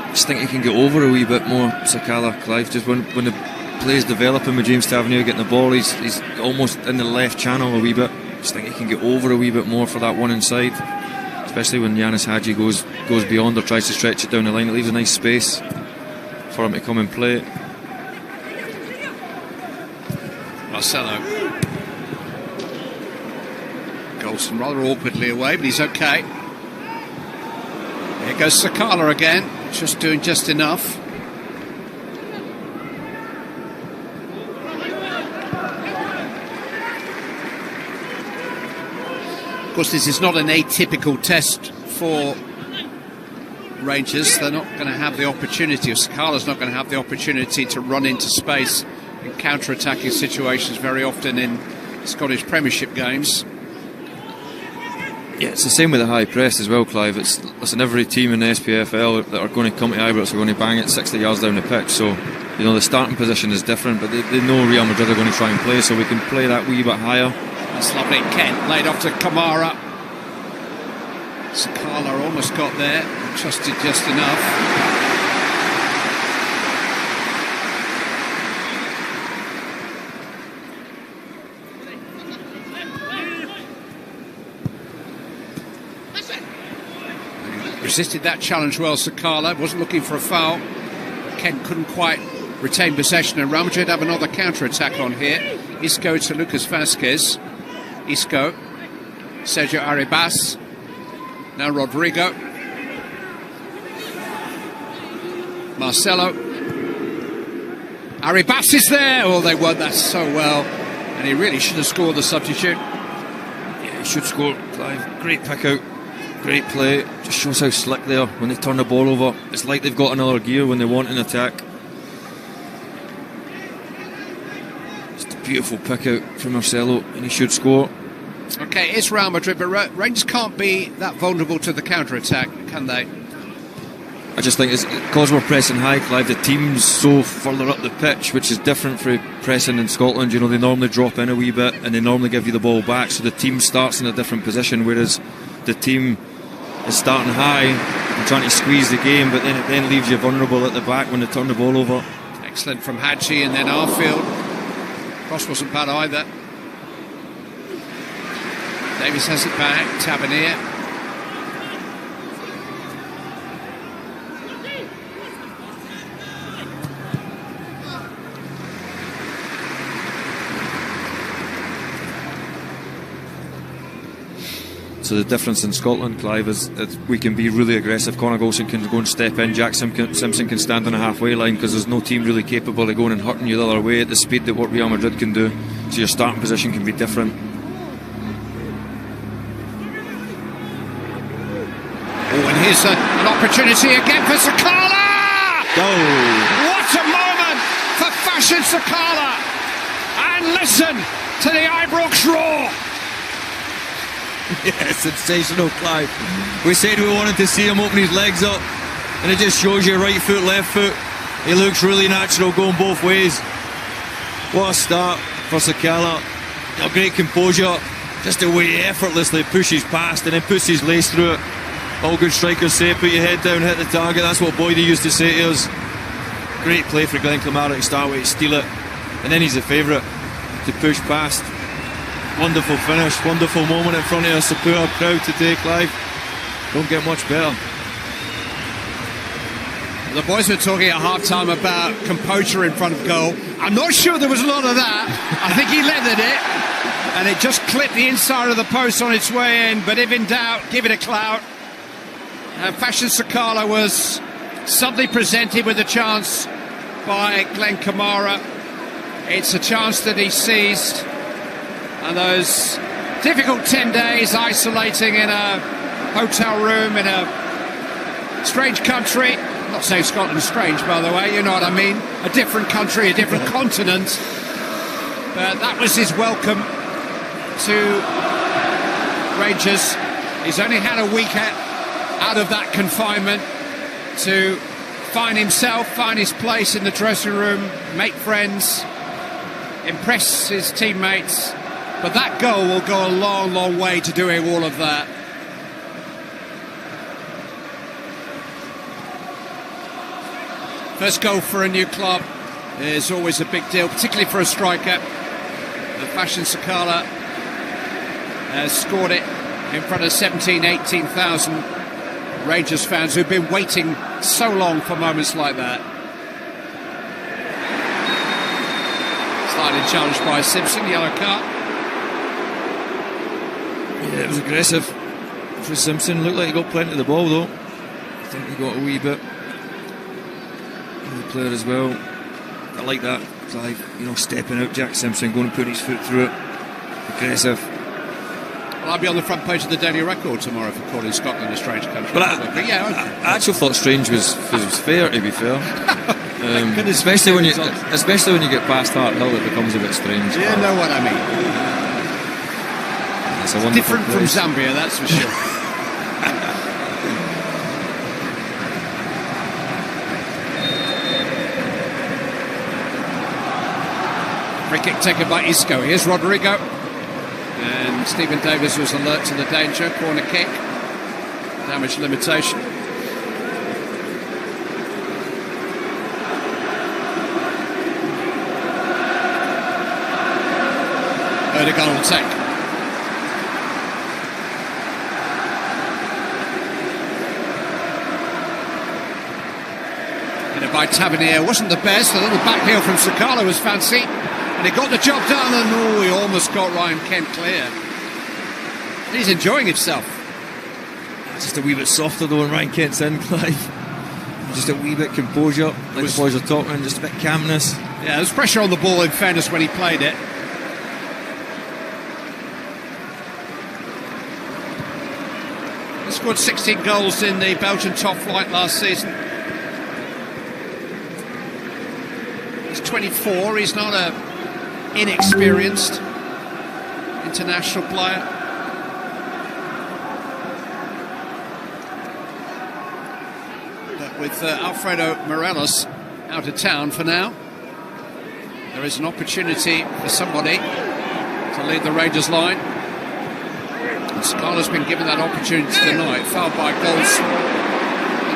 I just think he can get over a wee bit more, Sakala, Clive. Just when the play's developing with James Tavernier getting the ball, he's almost in the left channel a wee bit. Just think he can get over a wee bit more for that one inside, especially when Yanis Hadji goes beyond or tries to stretch it down the line. It leaves a nice space for him to come and play. Marcelo. Olsen rather awkwardly away, but he's okay. Here goes Sakala again, just doing just enough. Of course, this is not an atypical test for Rangers. They're not going to have the opportunity, or Sakala's not going to have the opportunity to run into space in counter-attacking situations very often in Scottish Premiership games. Yeah, it's the same with the high press as well, Clive. Listen, every team in the SPFL that are going to come to Ibrox are going to bang it 60 yards down the pitch. So, you know, the starting position is different, but they know Real Madrid are going to try and play, so we can play that wee bit higher. That's lovely. Kent laid off to Kamara. Sakala almost got there, trusted just enough. Resisted that challenge well, Sakala. Wasn't looking for a foul. Kent couldn't quite retain possession, and Real Madrid have another counter-attack on here. Isco to Lucas Vázquez. Isco. Sergio Arribas. Now Rodrigo. Marcelo. Arribas is there. Oh, they won that so well. And he really should have scored the substitute. Yeah, he should score, Clive. Great pick out. Great play. Just shows how slick they are when they turn the ball over. It's like they've got another gear when they want an attack. Just a beautiful pick out from Marcelo, and he should score. Okay, it's Real Madrid, but Rangers can't be that vulnerable to the counter-attack, can they? I just think it's because we're pressing high, Clive, the team's so further up the pitch, which is different from pressing in Scotland. You know, they normally drop in a wee bit and they normally give you the ball back, so the team starts in a different position, whereas the team is starting high and trying to squeeze the game, but then it then leaves you vulnerable at the back when they turn the ball over. Excellent from Hadji, and then Arfield. Cross wasn't bad either. Davis has it back, Tavernier. So the difference in Scotland, Clive, is that we can be really aggressive. Conor Golson can go and step in, Jack Simpson can stand on a halfway line, because there's no team really capable of going and hurting you the other way at the speed that what Real Madrid can do. So your starting position can be different. Oh, and here's an opportunity again for Sakala! Oh. What a moment for Fashion Sakala! And listen to the Ibrox roar! Yeah, sensational, Clive. We said we wanted to see him open his legs up, and it just shows you right foot, left foot. He looks really natural going both ways. What a start for Sakala. A great composure, just the way he effortlessly pushes past and then puts his lace through it. All good strikers say, put your head down, hit the target. That's what Boydie used to say to us. Great play for Glenn Kamara to start with, to steal it, and then he's the favourite to push past. Wonderful finish, wonderful moment in front of a superb crowd today, Clive. Don't get much better. The boys were talking at half-time about composure in front of goal. I'm not sure there was a lot of that. I think he leathered it, and it just clipped the inside of the post on its way in. But if in doubt, give it a clout. Fashion Sakala was suddenly presented with a chance by Glenn Kamara. It's a chance that he seized. And those difficult 10 days isolating in a hotel room in a strange country. I'm not saying Scotland's strange, by the way, you know what I mean. A different country, a different continent. But that was his welcome to Rangers. He's only had a week out of that confinement to find himself, find his place in the dressing room, make friends, impress his teammates. But that goal will go a long, long way to doing all of that. First goal for a new club is always a big deal, particularly for a striker. Fashion Sakala has scored it in front of 18,000 Rangers fans who've been waiting so long for moments like that. Slightly challenged by Simpson, yellow card. Yeah, it was aggressive for Simpson. Looked like he got plenty of the ball though. I think he got a wee bit. The player as well. I like that drive, stepping out. Jack Simpson going and putting his foot through it. Aggressive. Well, I'll be on the front page of the Daily Record tomorrow for calling Scotland a strange country. But I actually thought strange was fair, to be fair. Especially when you get past Hart Hill, it becomes a bit strange. You know what I mean. It's a different place. from Zambia, that's for sure. Free kick taken by Isco. Here's Rodrigo. And Stephen Davis was alert to the danger. Corner kick. Damage limitation. Erdogan will take. By Tavernier wasn't the best. A little back heel from Sakala was fancy, and he got the job done. And he almost got Ryan Kent clear. He's enjoying himself. Just a wee bit softer though when Ryan Kent's in, Clive. Just a wee bit composure, like the boys are talking, just a bit calmness. Yeah, there's pressure on the ball. In fairness, when he played it. He scored 16 goals in the Belgian top flight last season. 24, he's not an inexperienced international player. But with Alfredo Morelos out of town for now, there is an opportunity for somebody to lead the Rangers line. And Scala's been given that opportunity tonight, fouled by goals.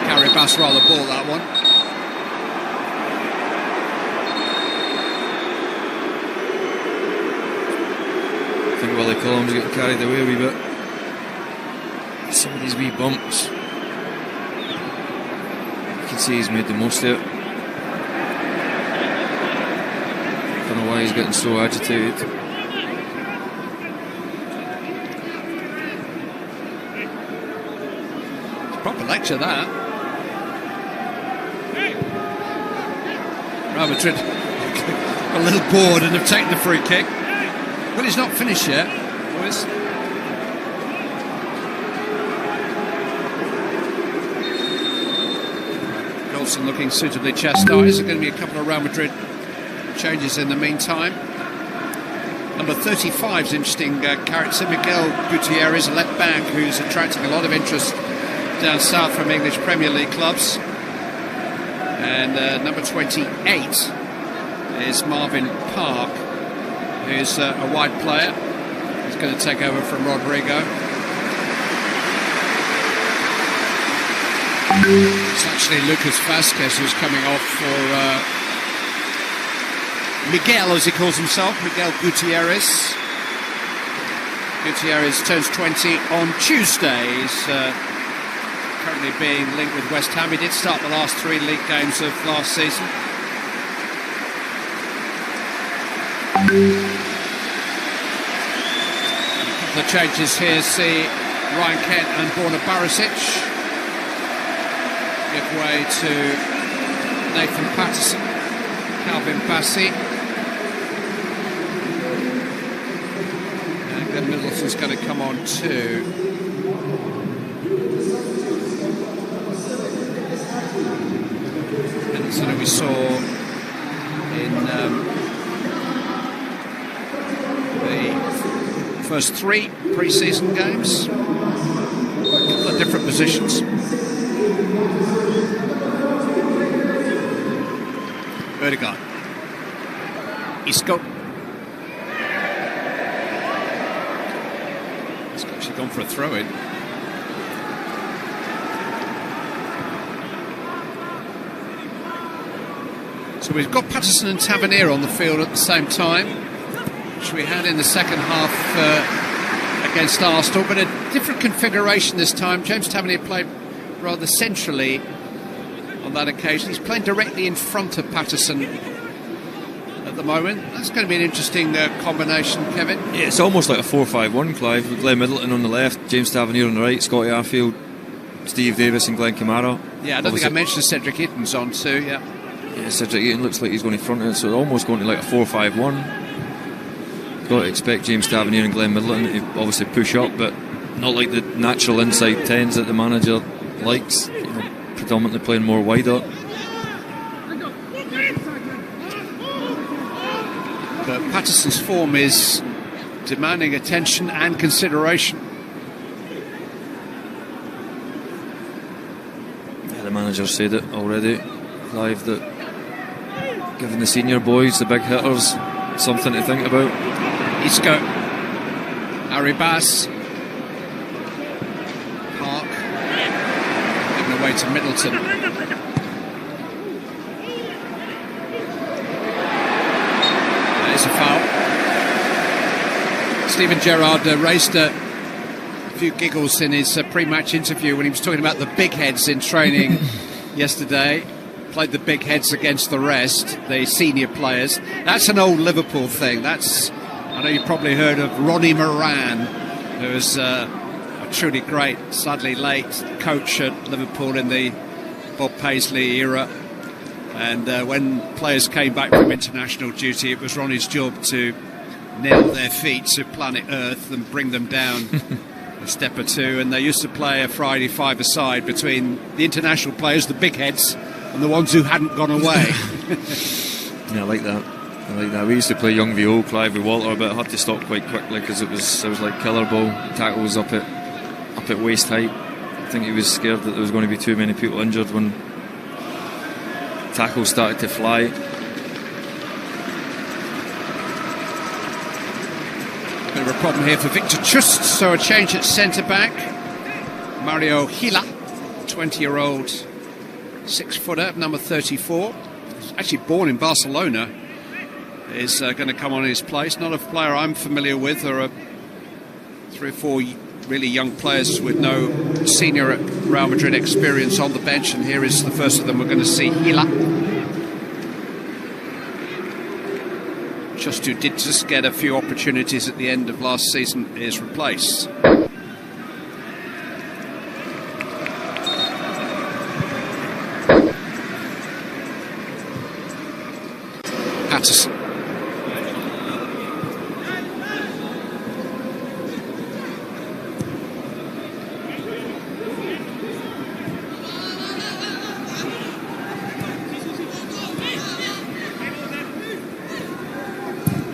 Gary Bass rather bought that one. I think Willie Collins getting carried away a wee bit. Some of these wee bumps. You can see he's made the most of it. Don't know why he's getting so agitated. It's a proper lecture, that. Real Madrid a little bored and have taken the free kick. Well, he's not finished yet, boys. Golson looking suitably chastised. There's going to be a couple of Real Madrid changes in the meantime. Number 35 is interesting character, Miguel Gutierrez, a left back who's attracting a lot of interest down south from English Premier League clubs. And number 28 is Marvin Park, who's a wide player. He's going to take over from Rodrigo. It's actually Lucas Vasquez who's coming off for Miguel, as he calls himself, Miguel Gutierrez. Gutierrez turns 20 on Tuesday. He's currently being linked with West Ham. He did start the last 3 league games of last season. The changes here see Ryan Kent and Borna Barisic give way to Nathan Patterson, Calvin Bassey, and Glenn Middleton's going to come on too. Middleton, who we saw in the first 3 pre-season games, a couple of different positions. Erdogan, Isco. He's actually gone for a throw-in. So we've got Patterson and Tavernier on the field at the same time, which we had in the second half against Arsenal, but a different configuration this time. James Tavernier played rather centrally on that occasion. He's playing directly in front of Patterson at the moment. That's going to be an interesting combination, Kevin. Yeah, it's almost like a 4-5-1, Clive, with Glenn Middleton on the left, James Tavernier on the right, Scotty Arfield, Steve Davis and Glenn Kamara. Yeah, I don't think I mentioned Cedric Eaton's on too, yeah. Yeah, Cedric Eaton looks like he's going in front of it, so almost going to like a 4-5-1. Got to expect James Tavernier and Glenn Middleton to obviously push up, but not like the natural inside 10s that the manager likes, predominantly playing more wider. But Patterson's form is demanding attention and consideration. Yeah, the manager said it already, Clive, that giving the senior boys, the big hitters, something to think about. Isco, Arribas, Park, giving away to Middleton. There's a foul. Steven Gerrard raised a few giggles in his pre-match interview when he was talking about the big heads in training yesterday. Played the big heads against the rest, the senior players. That's an old Liverpool thing. I know you've probably heard of Ronnie Moran, who was a truly great, sadly late coach at Liverpool in the Bob Paisley era. And when players came back from international duty, it was Ronnie's job to nail their feet to planet Earth and bring them down a step or two. And they used to play a Friday five-a-side between the international players, the big heads, and the ones who hadn't gone away. Yeah, I like that. We used to play young v old, Clive, with Walter, but I had to stop quite quickly because it was like killer ball. Tackles up at waist height. I think he was scared that there was going to be too many people injured when tackles started to fly. Bit of a problem here for Victor Chust, so a change at centre-back. Mario Gila, 20-year-old 6-footer, number 34. He's actually born in Barcelona. Is going to come on in his place. Not a player I'm familiar with. There are 3 or 4 really young players with no senior Real Madrid experience on the bench, and here is the first of them we're going to see, Gila. Just who did just get a few opportunities at the end of last season is replaced. Patterson.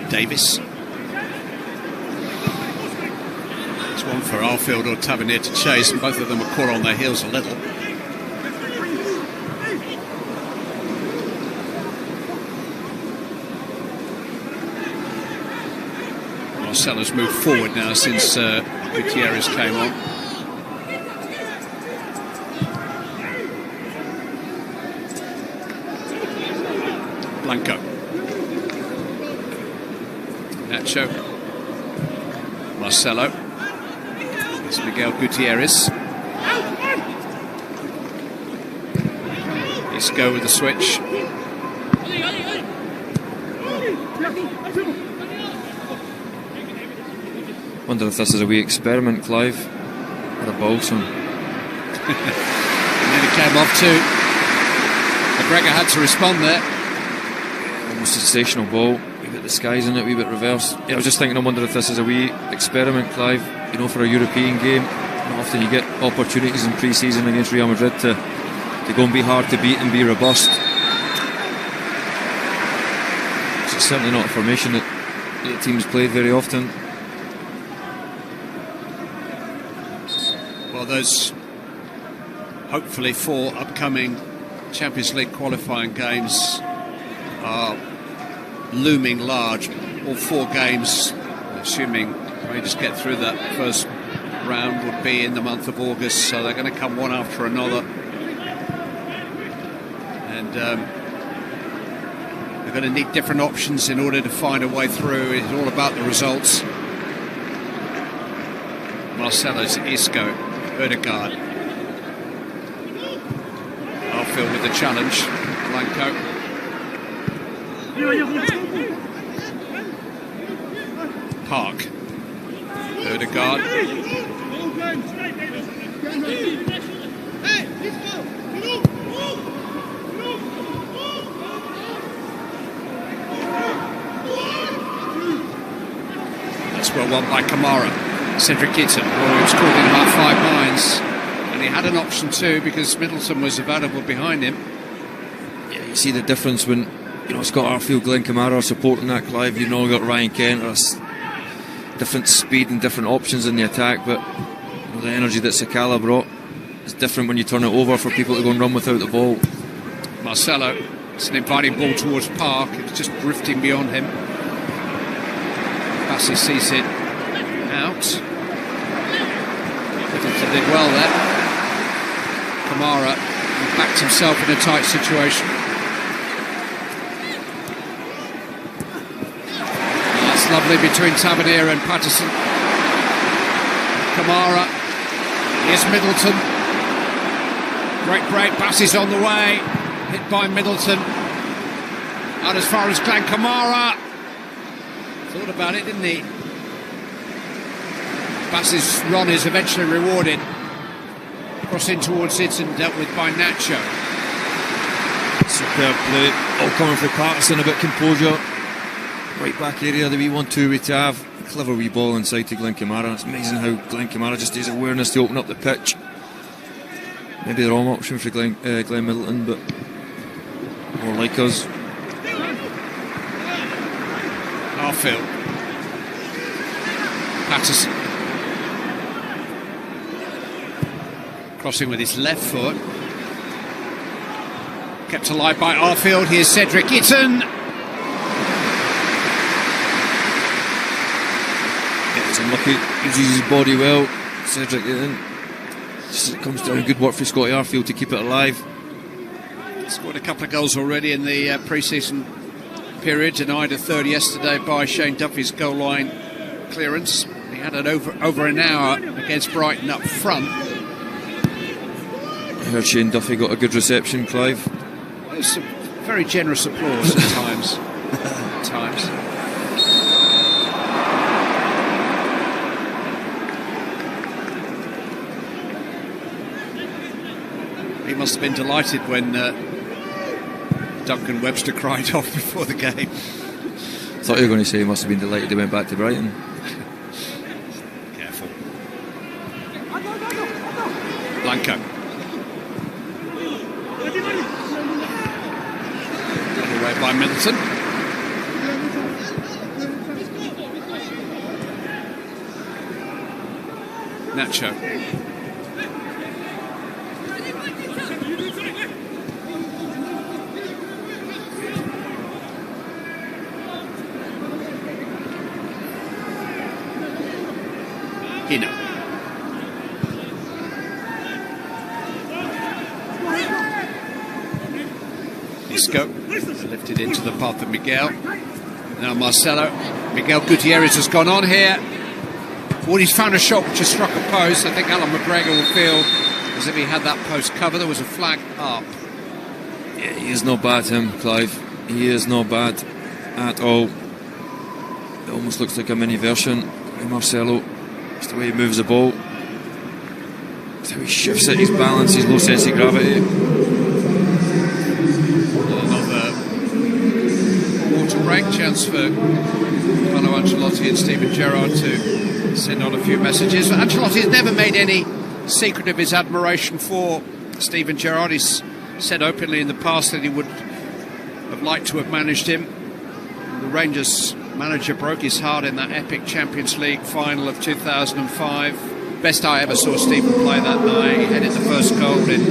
Davis. It's one for Arfield or Tavernier to chase, and both of them are caught on their heels a little. Marcelo's moved forward now since Gutierrez came on. Blanco. Nacho. Marcelo. It's Miguel Gutierrez. Isco with the switch. Wonder if this is a wee experiment, Clive, with a ball son. And then it came off too. McGregor had to respond there. Almost sensational ball. Wee bit disguise in it, wee bit reverse. Yeah, I was just thinking, I wonder if this is a wee experiment, Clive, for a European game. Not often you get opportunities in pre-season against Real Madrid to go and be hard to beat and be robust. It's certainly not a formation that teams played very often. Well, those hopefully 4 upcoming Champions League qualifying games are looming large. All 4 games, assuming Rangers get through that first round, would be in the month of August, so they're going to come one after another. And they're going to need different options in order to find a way through. It's all about the results. Marcelo's Isco, Ødegaard. Arfield with the challenge. Blanco. Park. Ødegaard. That's well won by Kamara. Cedric Itten, who was caught in about 5 lines. And he had an option too because Middleton was available behind him. Yeah, you see the difference when Scott Arfield, Glenn Kamara are supporting that, Clive. You've got Ryan Kent, different speed and different options in the attack, but the energy that Sakala brought is different when you turn it over for people to go and run without the ball. Marcelo, it's an inviting ball towards Park. It's just drifting beyond him. Bassi sees it out. Middleton did well there. Kamara backed himself in a tight situation. That's lovely between Tavernier and Patterson. Kamara. Here's Middleton. Great break. Bassi's on the way. Hit by Middleton. Out as far as Glenn Kamara. Thought about it, didn't he? Bassi's run is eventually rewarded. Crossing towards it and dealt with by Nacho. Superb play. All coming for Patterson, a bit composure. Right back area, the wee 1-2 with Tav. Clever wee ball inside to Glenn Kamara. It's amazing how Glenn Kamara just has awareness to open up the pitch. Maybe the wrong option for Glenn Middleton, but more like us. Arfield. Patterson. Crossing with his left foot. Kept alive by Arfield. Here's Cedric Itten. It's unlucky. Uses his body well. Cedric Itten. Just comes down good work for Scotty Arfield to keep it alive. Scored a couple of goals already in the pre-season period. Denied a third yesterday by Shane Duffy's goal line clearance. He had it over an hour against Brighton up front. I heard Shane Duffy got a good reception, Clive. There's some very generous applause at times. He must have been delighted when Duncan Webster cried off before the game. I thought you were going to say he must have been delighted he went back to Brighton. Careful. Blanco. Got away by Middleton. Nacho. Hino. Isco lifted into the path of Miguel. Now Marcelo. Miguel Gutierrez has gone on here. Woody's found a shot which has struck a post. I think Alan McGregor will feel as if he had that post covered. There was a flag up. Yeah, he is not bad, him, Clive. He is not bad at all. It almost looks like a mini version of Marcelo. Just the way he moves the ball. Just how he shifts it, his balance, his low sense of gravity. Another water break. Chance for Carlo Ancelotti and Steven Gerrard to send on a few messages. But Ancelotti has never made any secret of his admiration for Steven Gerrard. He's said openly in the past that he would have liked to have managed him. The Rangers manager broke his heart in that epic Champions League final of 2005. Best I ever saw Stephen play that night. He headed the first goal in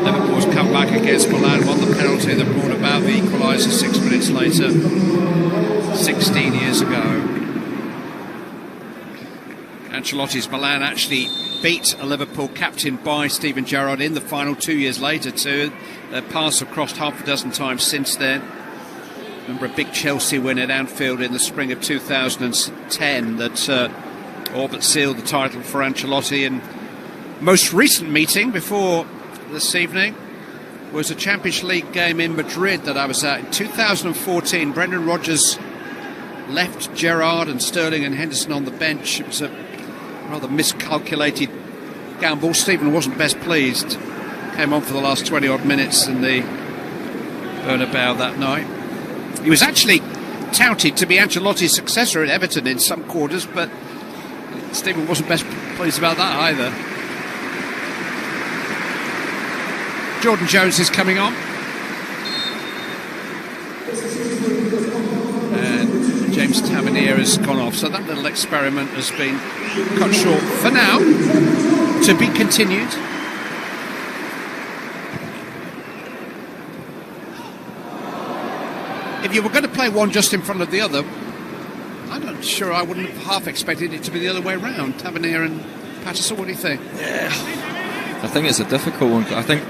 Liverpool's comeback against Milan, won the penalty that brought about the equaliser 6 minutes later, 16 years ago. Ancelotti's Milan actually beat a Liverpool captained by Steven Gerrard in the final 2 years later too. Their paths have crossed half a dozen times since then. Remember a big Chelsea win at Anfield in the spring of 2010 that all but sealed the title for Ancelotti. And most recent meeting before this evening was a Champions League game in Madrid that I was at in 2014. Brendan Rodgers left Gerrard and Sterling and Henderson on the bench. It was a rather miscalculated gamble. Stephen wasn't best pleased. Came on for the last 20 odd minutes in the Bernabeu that night. He was actually touted to be Ancelotti's successor at Everton in some quarters, but Stephen wasn't best pleased about that either. Jordan Jones is coming on. And James Tavernier has gone off, so that little experiment has been cut short for now. To be continued. If you were going to play one just in front of the other, I'm not sure, I wouldn't have half expected it to be the other way round. Tavernier and Patterson, what do you think? Yeah, I think it's a difficult one. I think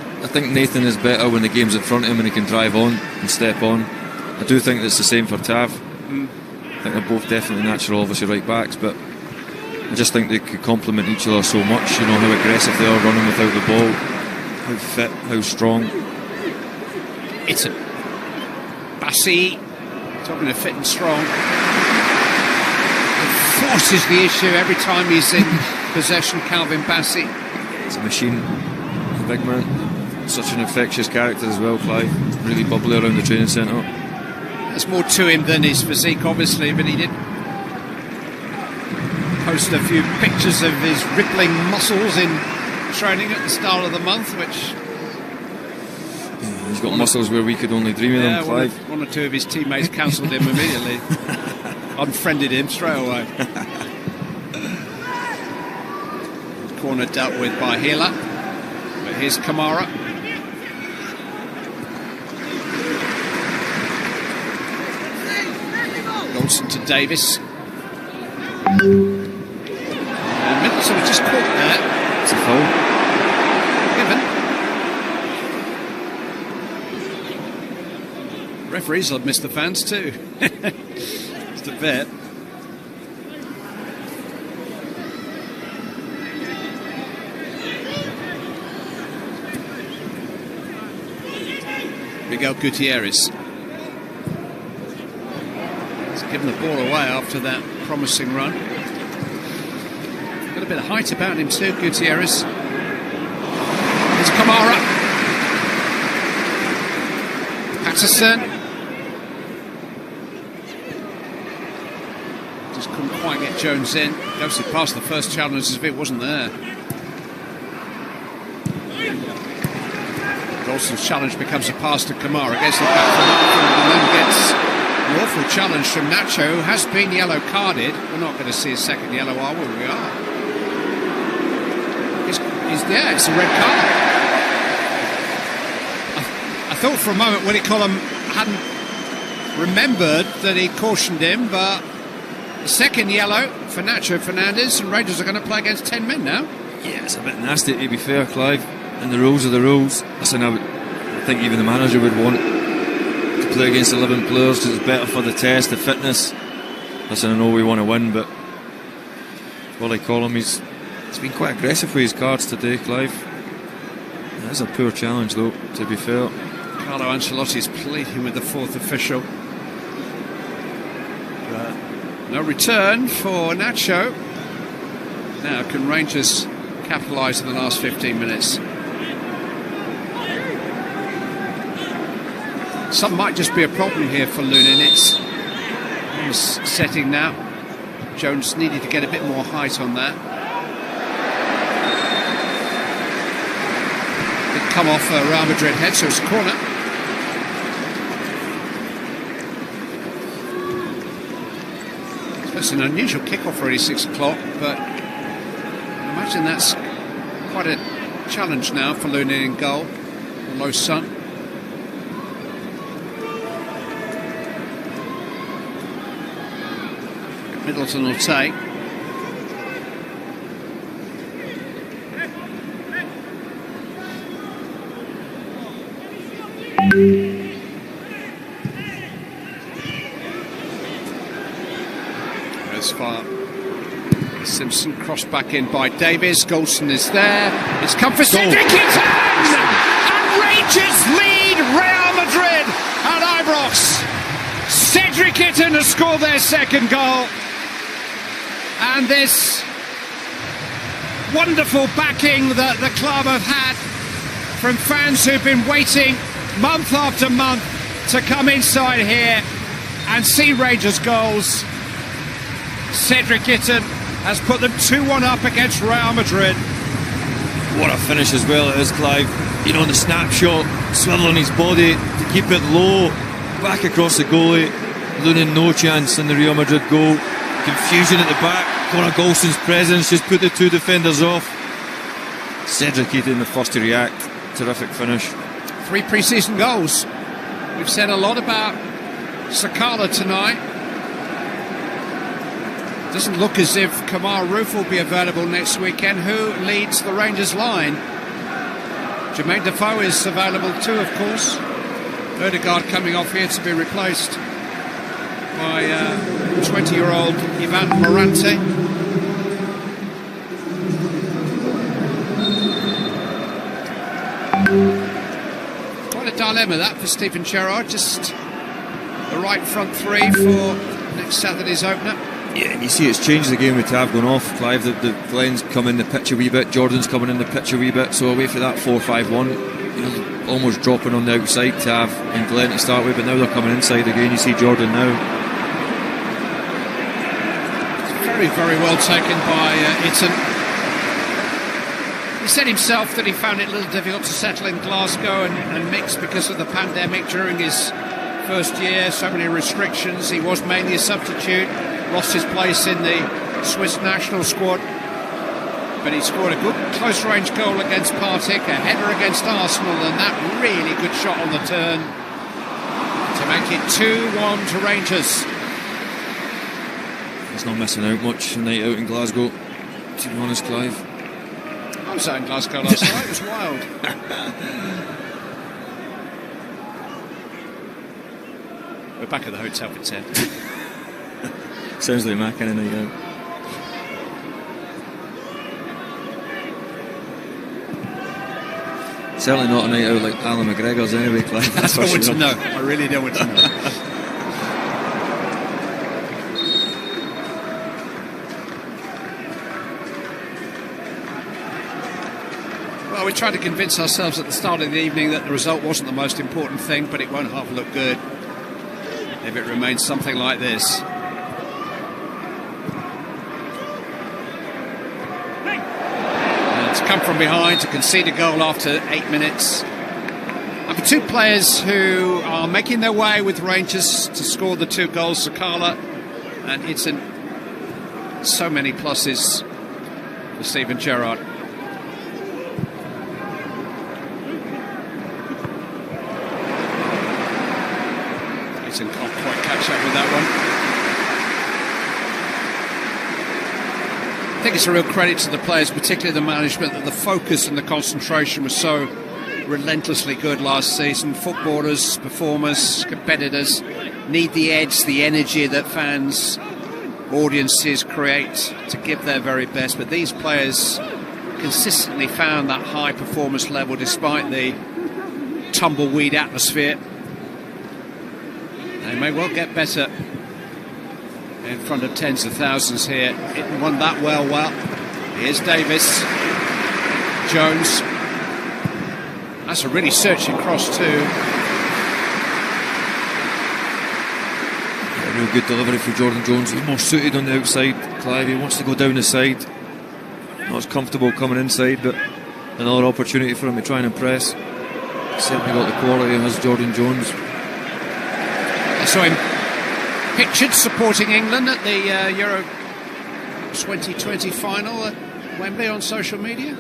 Nathan is better when the game's in front of him and he can drive on and step on. I do think it's the same for Tav. I think they're both definitely natural, obviously right backs, but I just think they could complement each other so much. You know, how aggressive they are running without the ball, how fit, how strong. It's a Bassi, talking of fit and strong, it forces the issue every time he's in possession. Calvin Bassi, it's a machine, a big man, such an infectious character as well. Clive, really bubbly around the training centre. There's more to him than his physique, obviously, but he did post a few pictures of his rippling muscles in training at the start of the month, which... He's got muscles where we could only dream of them, Clive. One or two of his teammates cancelled him immediately. Unfriended him straight away. Corner dealt with by Hila. But here's Kamara. Olsen to Davis. And Middleton was just caught there. It's a foul. Referees will have missed the fans too. Just a bit. Miguel Gutierrez. He's given the ball away after that promising run. Got a bit of height about him too, Gutierrez. It's Kamara. Patterson. Couldn't quite get Jones in. Obviously passed the first challenge as if it wasn't there. Dawson's challenge becomes a pass to Kamara, gets it back from Arthur and then gets an awful challenge from Nacho, who has been yellow carded. We're not going to see a second yellow, are we? We are. It's a red card. I thought for a moment Willie Collum hadn't remembered that he cautioned him, but the second yellow for Nacho Fernandez, and Rangers are going to play against 10 men now. Yeah, it's a bit nasty to be fair, Clive. And the rules are the rules. Listen, I think even the manager would want to play against 11 players because it's better for the test, the fitness. Listen, I know we want to win, but Willie Collum, he's been quite aggressive with his cards today, Clive. That's a poor challenge, though, to be fair. Carlo Ancelotti's pleading with the fourth official. No return for Nacho. Now, can Rangers capitalise in the last 15 minutes? Some might just be a problem here for Lunin. It's on the setting now. Jones needed to get a bit more height on that. It come off a Real Madrid head, so it's a corner. It's an unusual kick-off already, 6 o'clock, but I imagine that's quite a challenge now for Lunin in goal. Low sun. Middleton will take. As far Simpson crossed back in by Davis. Golson is there. It's come for Cedric Itten! And Rangers lead Real Madrid at Ibrox. Cedric Itten has score their second goal. And this wonderful backing that the club have had from fans who've been waiting month after month to come inside here and see Rangers goals. Cedric Itten has put them 2-1 up against Real Madrid. What a finish as well it is, Clive. You know, the snapshot, swiveling his body to keep it low, back across the goalie, losing no chance in the Real Madrid goal. Confusion at the back, Connor Golson's presence just put the two defenders off. Cedric Itten the first to react. Terrific finish. 3 pre-season goals. We've said a lot about Sakala tonight. Doesn't look as if Kamar Roof will be available next weekend. Who leads the Rangers line? Jermaine Defoe is available too, of course. Ødegaard coming off here to be replaced by 20-year-old Ivan Morante. Quite a dilemma that for Stephen Gerrard. Just the right front three for next Saturday's opener. Yeah, and you see it's changed the game with Tav going off. Clive, the Glenn's come in the pitch a wee bit, Jordan's coming in the pitch a wee bit, so away for that 4-5-1, you know, almost dropping on the outside, Tav and Glenn to start with, but now they're coming inside again. You see Jordan now. Very, very well taken by Itten. He said himself that he found it a little difficult to settle in Glasgow and mix because of the pandemic during his first year, so many restrictions. He was mainly a substitute, lost his place in the Swiss national squad, but he scored a good close-range goal against Partick, a header against Arsenal, and that really good shot on the turn to make it 2-1 to Rangers. He's not missing out much night out in Glasgow, to be honest, Clive. I was out in Glasgow last night, it was wild. We're back at the hotel for 10. Sounds like my kind of night out. Certainly not a night out like Alan McGregor's anyway, Clive. I don't want to know. I really don't want to know. Well, we tried to convince ourselves at the start of the evening that the result wasn't the most important thing, but it won't half look good if it remains something like this. And to come from behind to concede a goal after 8 minutes. And for two players who are making their way with Rangers to score the 2 goals, Sakala and Itten, so many pluses for Stephen Gerrard. Can't quite catch up with that one. I think it's a real credit to the players, particularly the management, that the focus and the concentration was so relentlessly good last season. Footballers, performers, competitors need the edge, the energy that fans, audiences create to give their very best, but these players consistently found that high performance level despite the tumbleweed atmosphere. They may well get better in front of tens of thousands here. It won that well. Here's Davis. Jones. That's a really searching cross too. Yeah, real good delivery for Jordan Jones. He's more suited on the outside, Clive. He wants to go down the side. Not as comfortable coming inside, but another opportunity for him to try and impress. He's certainly got the quality as Jordan Jones. I saw him pictured supporting England at the Euro 2020 final at Wembley on social media.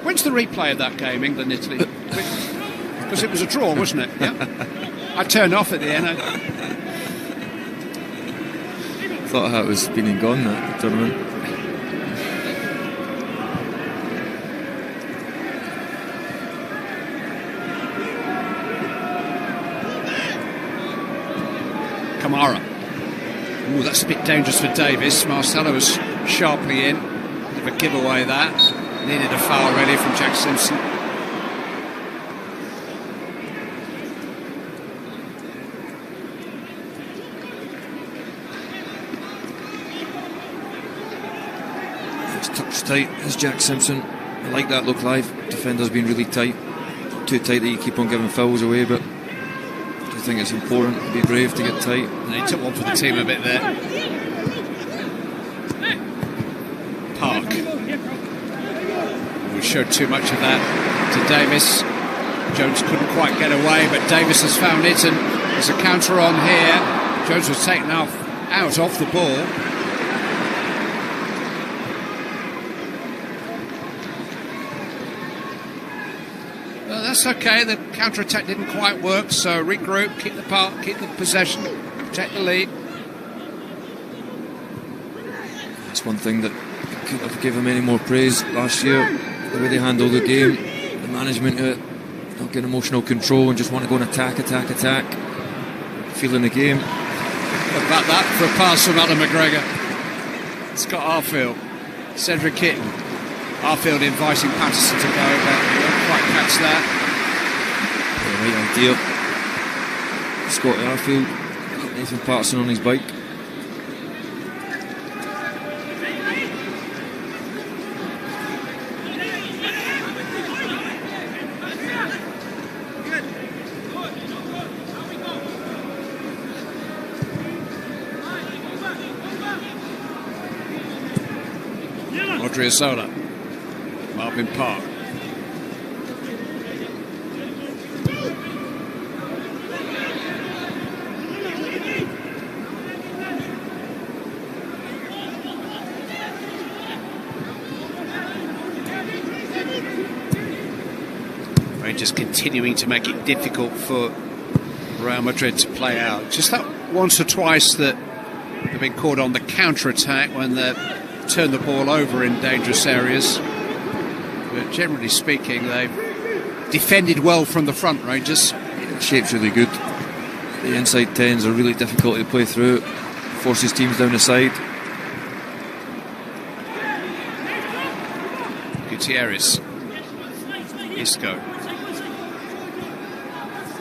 When's the replay of that game, England-Italy? Because it was a draw, wasn't it? Yeah. I turned off at the end. Thought that was been and gone, that tournament. Kamara. Ooh, that's a bit dangerous for Davis. Marcelo was sharply in. Bit of a giveaway that. Needed a foul ready from Jack Simpson. much tight as Jack Simpson. I like that look live. Defenders being really tight. Too tight that you keep on giving fouls away, but I think it's important to be brave to get tight. And he took one for the team a bit there. Park. We showed too much of that to Davis. Jones couldn't quite get away, but Davis has found it, and there's a counter on here. Jones was taken out off the ball. Well, that's okay. The counter-attack didn't quite work, so regroup, keep the park, keep the possession, protect the lead. That's one thing that couldn't have given him any more praise last year. The way they handled the game, the management, not getting emotional control and just want to go and attack. Feeling the game. What about that for a pass from Alan McGregor? Scott Arfield, Cedric Kitten. Arfield inviting Patterson to go, but he didn't quite catch that. Yeah, right idea. Scott Arfield, Nathan Patterson on his bike. Odriozola, Marvin Park. Rangers continuing to make it difficult for Real Madrid to play out. Just that once or twice that they've been caught on the counter-attack when they're turn the ball over in dangerous areas, but generally speaking they've defended well from the front, Rangers. The shape's really good. The inside 10s are really difficult to play through, forces teams down the side. Gutierrez, Isco,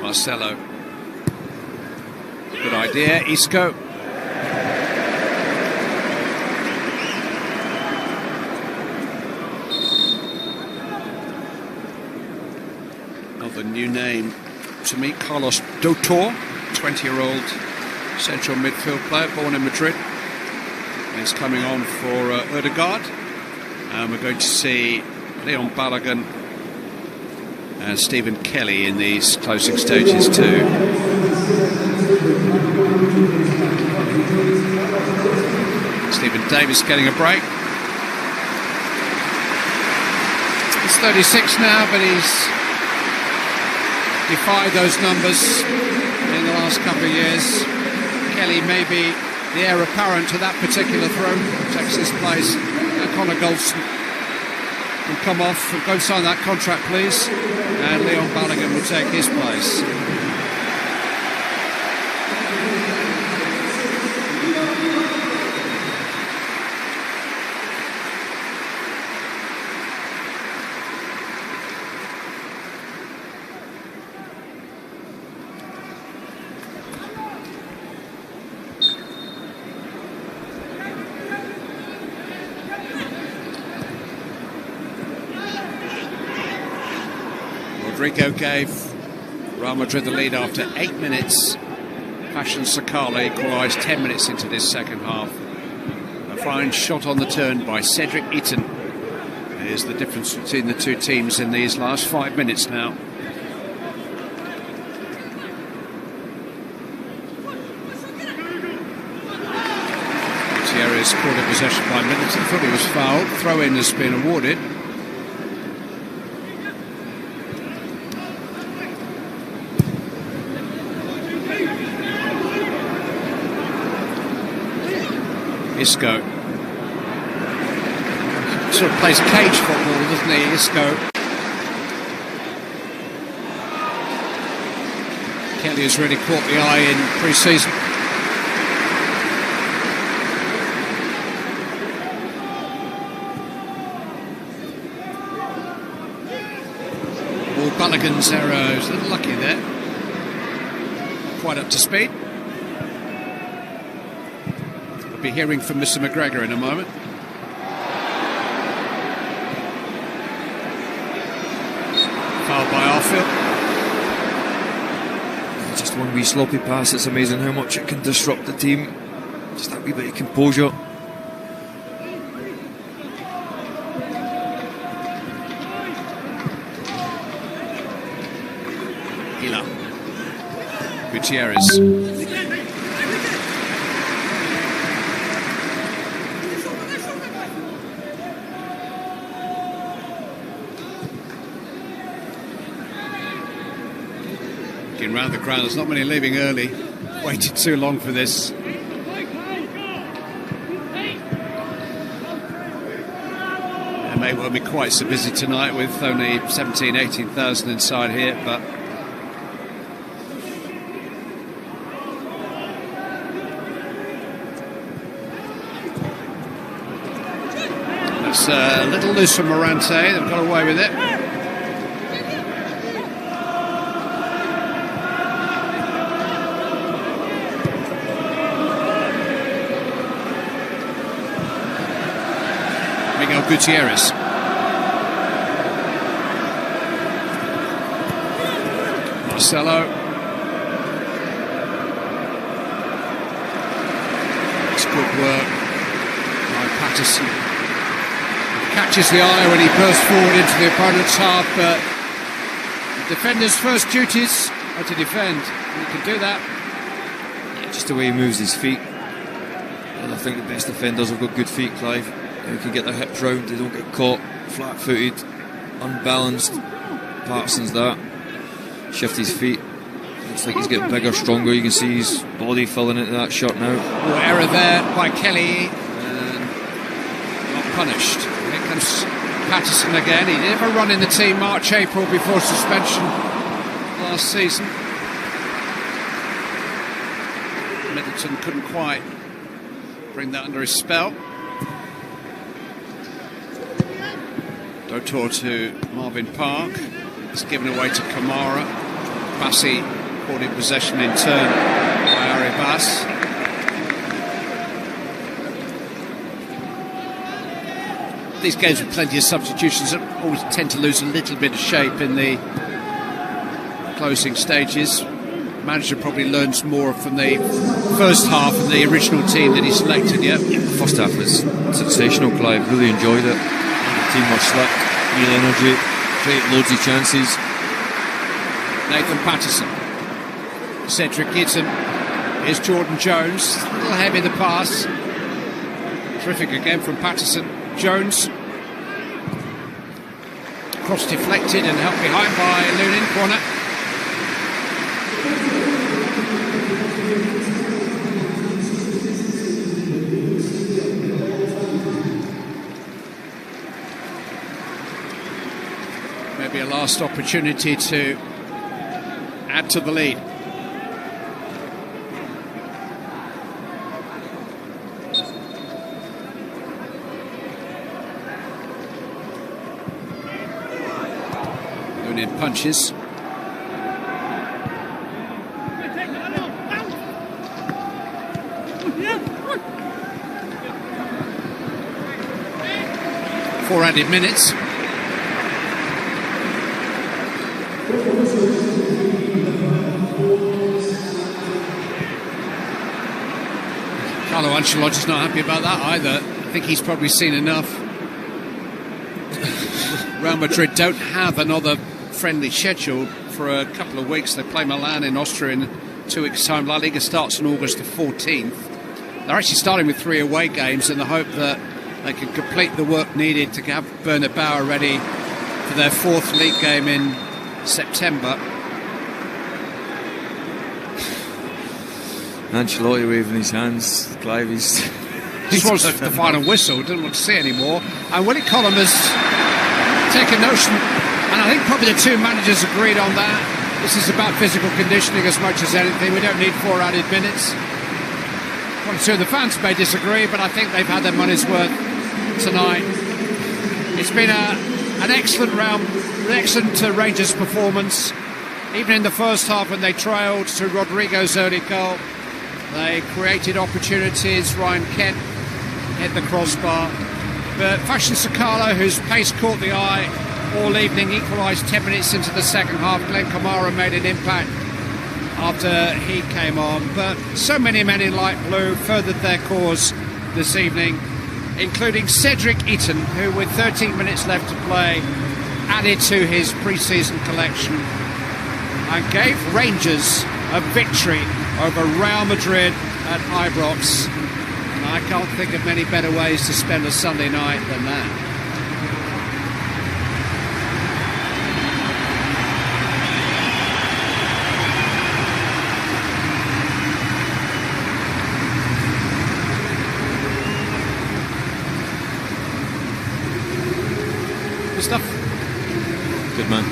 Marcelo, good idea, Isco. The new name to meet, Carlos Doutor, 20-year-old central midfield player born in Madrid. He's coming on for Ødegaard, and we're going to see Leon Balogun and Stephen Kelly in these closing stages too. Stephen Davis getting a break. He's 36 now, but he's defied those numbers in the last couple of years. Kelly may be the heir apparent to that particular throw, takes his place. Connor Goldson will come off, go and sign that contract please, and Leon Balogun will take his place. Rodrigo gave Real Madrid the lead after 8 minutes. Fashion Sakala equalised 10 minutes into this second half. A fine shot on the turn by Cedric Itten is the difference between the two teams in these last 5 minutes now. Gutierrez caught in possession by Middleton, thought he was fouled. Throw-in has been awarded. Isco sort of plays cage football, doesn't he, Isco? Kelly has really caught the eye in pre-season. Well, Balogun's error is a little lucky there. Quite up to speed. Be hearing from Mr. McGregor in a moment. Phil. Just one wee sloppy pass, it's amazing how much it can disrupt the team. Just that wee bit of composure. Gila. Gutierrez. Looking round the crowd, there's not many leaving early. Waited too long for this. It may well be quite so busy tonight with only 17,000, 18,000 inside here, but that's a little loose from Morante. They've got away with it. Gutierrez. Marcelo. It's good work by Patterson. Catches the eye when he bursts forward into the opponent's half, but the defender's first duties are to defend. And he can do that. Yeah, just the way he moves his feet. And I think the best defenders have got good feet, Clive. They can get their hips round, they don't get caught flat-footed, unbalanced. Patterson's that. Shift his feet. Looks like he's getting bigger, stronger. You can see his body filling into that shot now. Oh, error there by Kelly. And not punished. Here comes Patterson again. He never run in the team March, April before suspension last season. Middleton couldn't quite bring that under his spell. Dotor to Marvin Park. It's given away to Kamara. Bassi caught in possession in turn by Arribas. These games with plenty of substitutions always tend to lose a little bit of shape in the closing stages. Manager probably learns more from the first half of the original team that he selected. Yeah, the first half was sensational, Clive. Really enjoyed it. The team was slick, real energy, created loads of chances. Nathan Patterson, Cedric Gibson. Here's Jordan Jones. A little heavy the pass. Terrific again from Patterson. Jones. Cross deflected and helped behind by Lunin. Corner. Maybe a last opportunity to add to the lead. Lunin punches. Four added minutes. Carlo Ancelotti's not happy about that either. I think he's probably seen enough. Real Madrid don't have another friendly schedule for a couple of weeks. They play Milan in Austria in 2 weeks' time. La Liga starts on August the 14th. They're actually starting with 3 away games in the hope that they can complete the work needed to have Bernabeu ready for their 4th league game in September. Ancelotti waving his hands. Clive, he's This was the final whistle, didn't want to see anymore. And Willie Collum has taken notion, and I think probably the two managers agreed on that. This is about physical conditioning as much as anything. We don't need 4 added minutes. One or two of the fans may disagree, but I think they've had their money's worth tonight. It's been an excellent round, an excellent Rangers performance. Even in the first half when they trailed to Rodrigo's early goal, they created opportunities. Ryan Kent hit the crossbar, but Fashion Sakala, whose pace caught the eye, all evening, equalised 10 minutes into the second half. Glenn Kamara made an impact after he came on, but so many men in light blue furthered their cause this evening, including Cedric Eaton, who with 13 minutes left to play added to his pre-season collection and gave Rangers a victory over Real Madrid at Ibrox. And I can't think of many better ways to spend a Sunday night than that. Good stuff. Good man.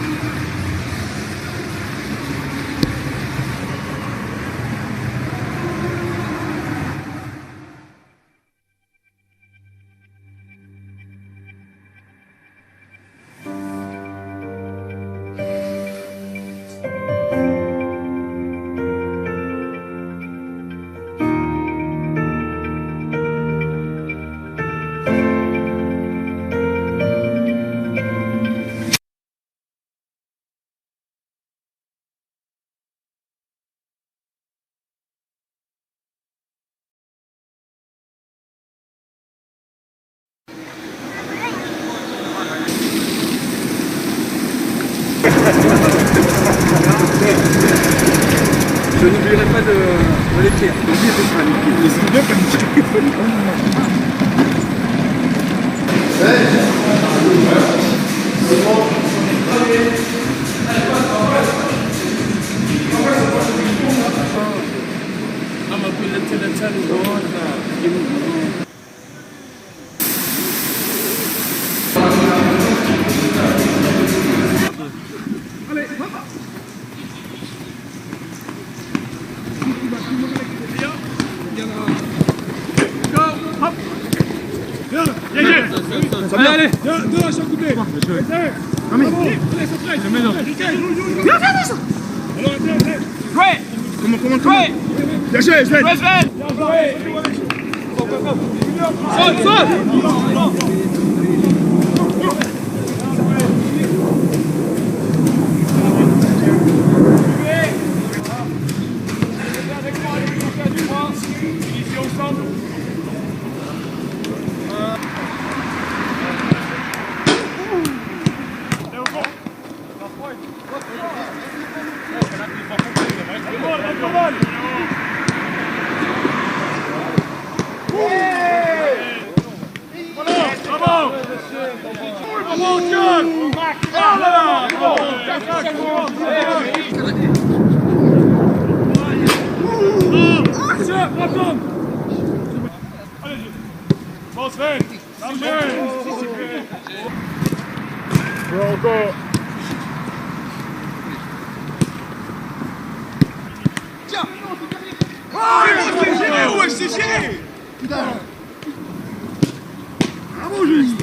Je n'oublierai pas de l'écrire. Je suis bien paniqué. Allez, allez, deux à chaque côté. Comment Dégagez, Sven. Bon Sven, encore. Tiens. Ouais, c'est géré. Putain. Bravo, Jules.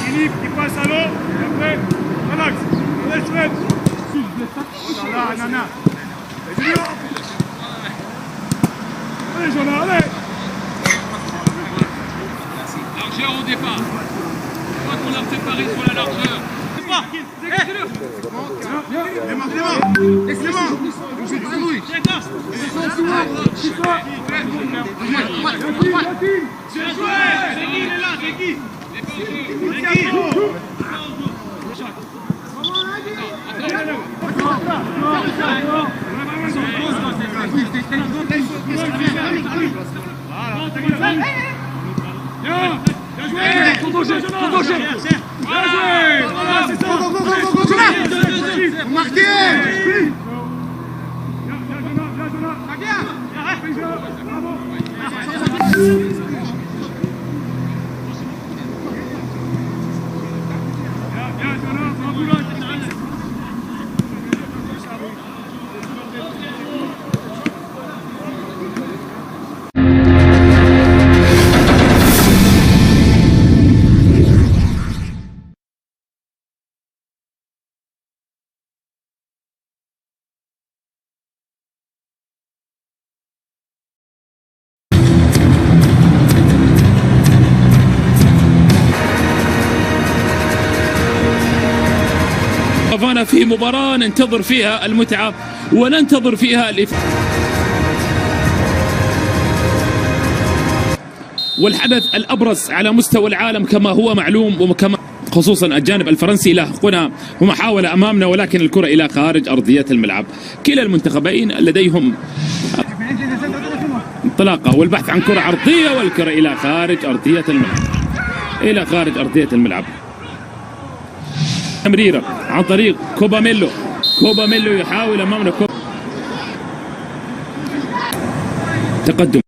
Philippe qui passe à l'eau, et après, relax, allez Fred. Oh là là, nana. Allez Jonah, allez. Largeur au départ. Je crois qu'on a préparé sur la largeur. C'est pas. أننا في مباراة ننتظر فيها المتعة وننتظر فيها والحدث الأبرز على مستوى العالم كما هو معلوم، وكما خصوصا الجانب الفرنسي له هنا ومحاولة أمامنا، ولكن الكرة إلى خارج أرضية الملعب. كلا المنتخبين لديهم انطلاقة والبحث عن كرة عرضية، والكرة إلى خارج أرضية الملعب، إلى خارج أرضية الملعب. تمريرة عن طريق كوباميلو يحاول أمامنا تقدم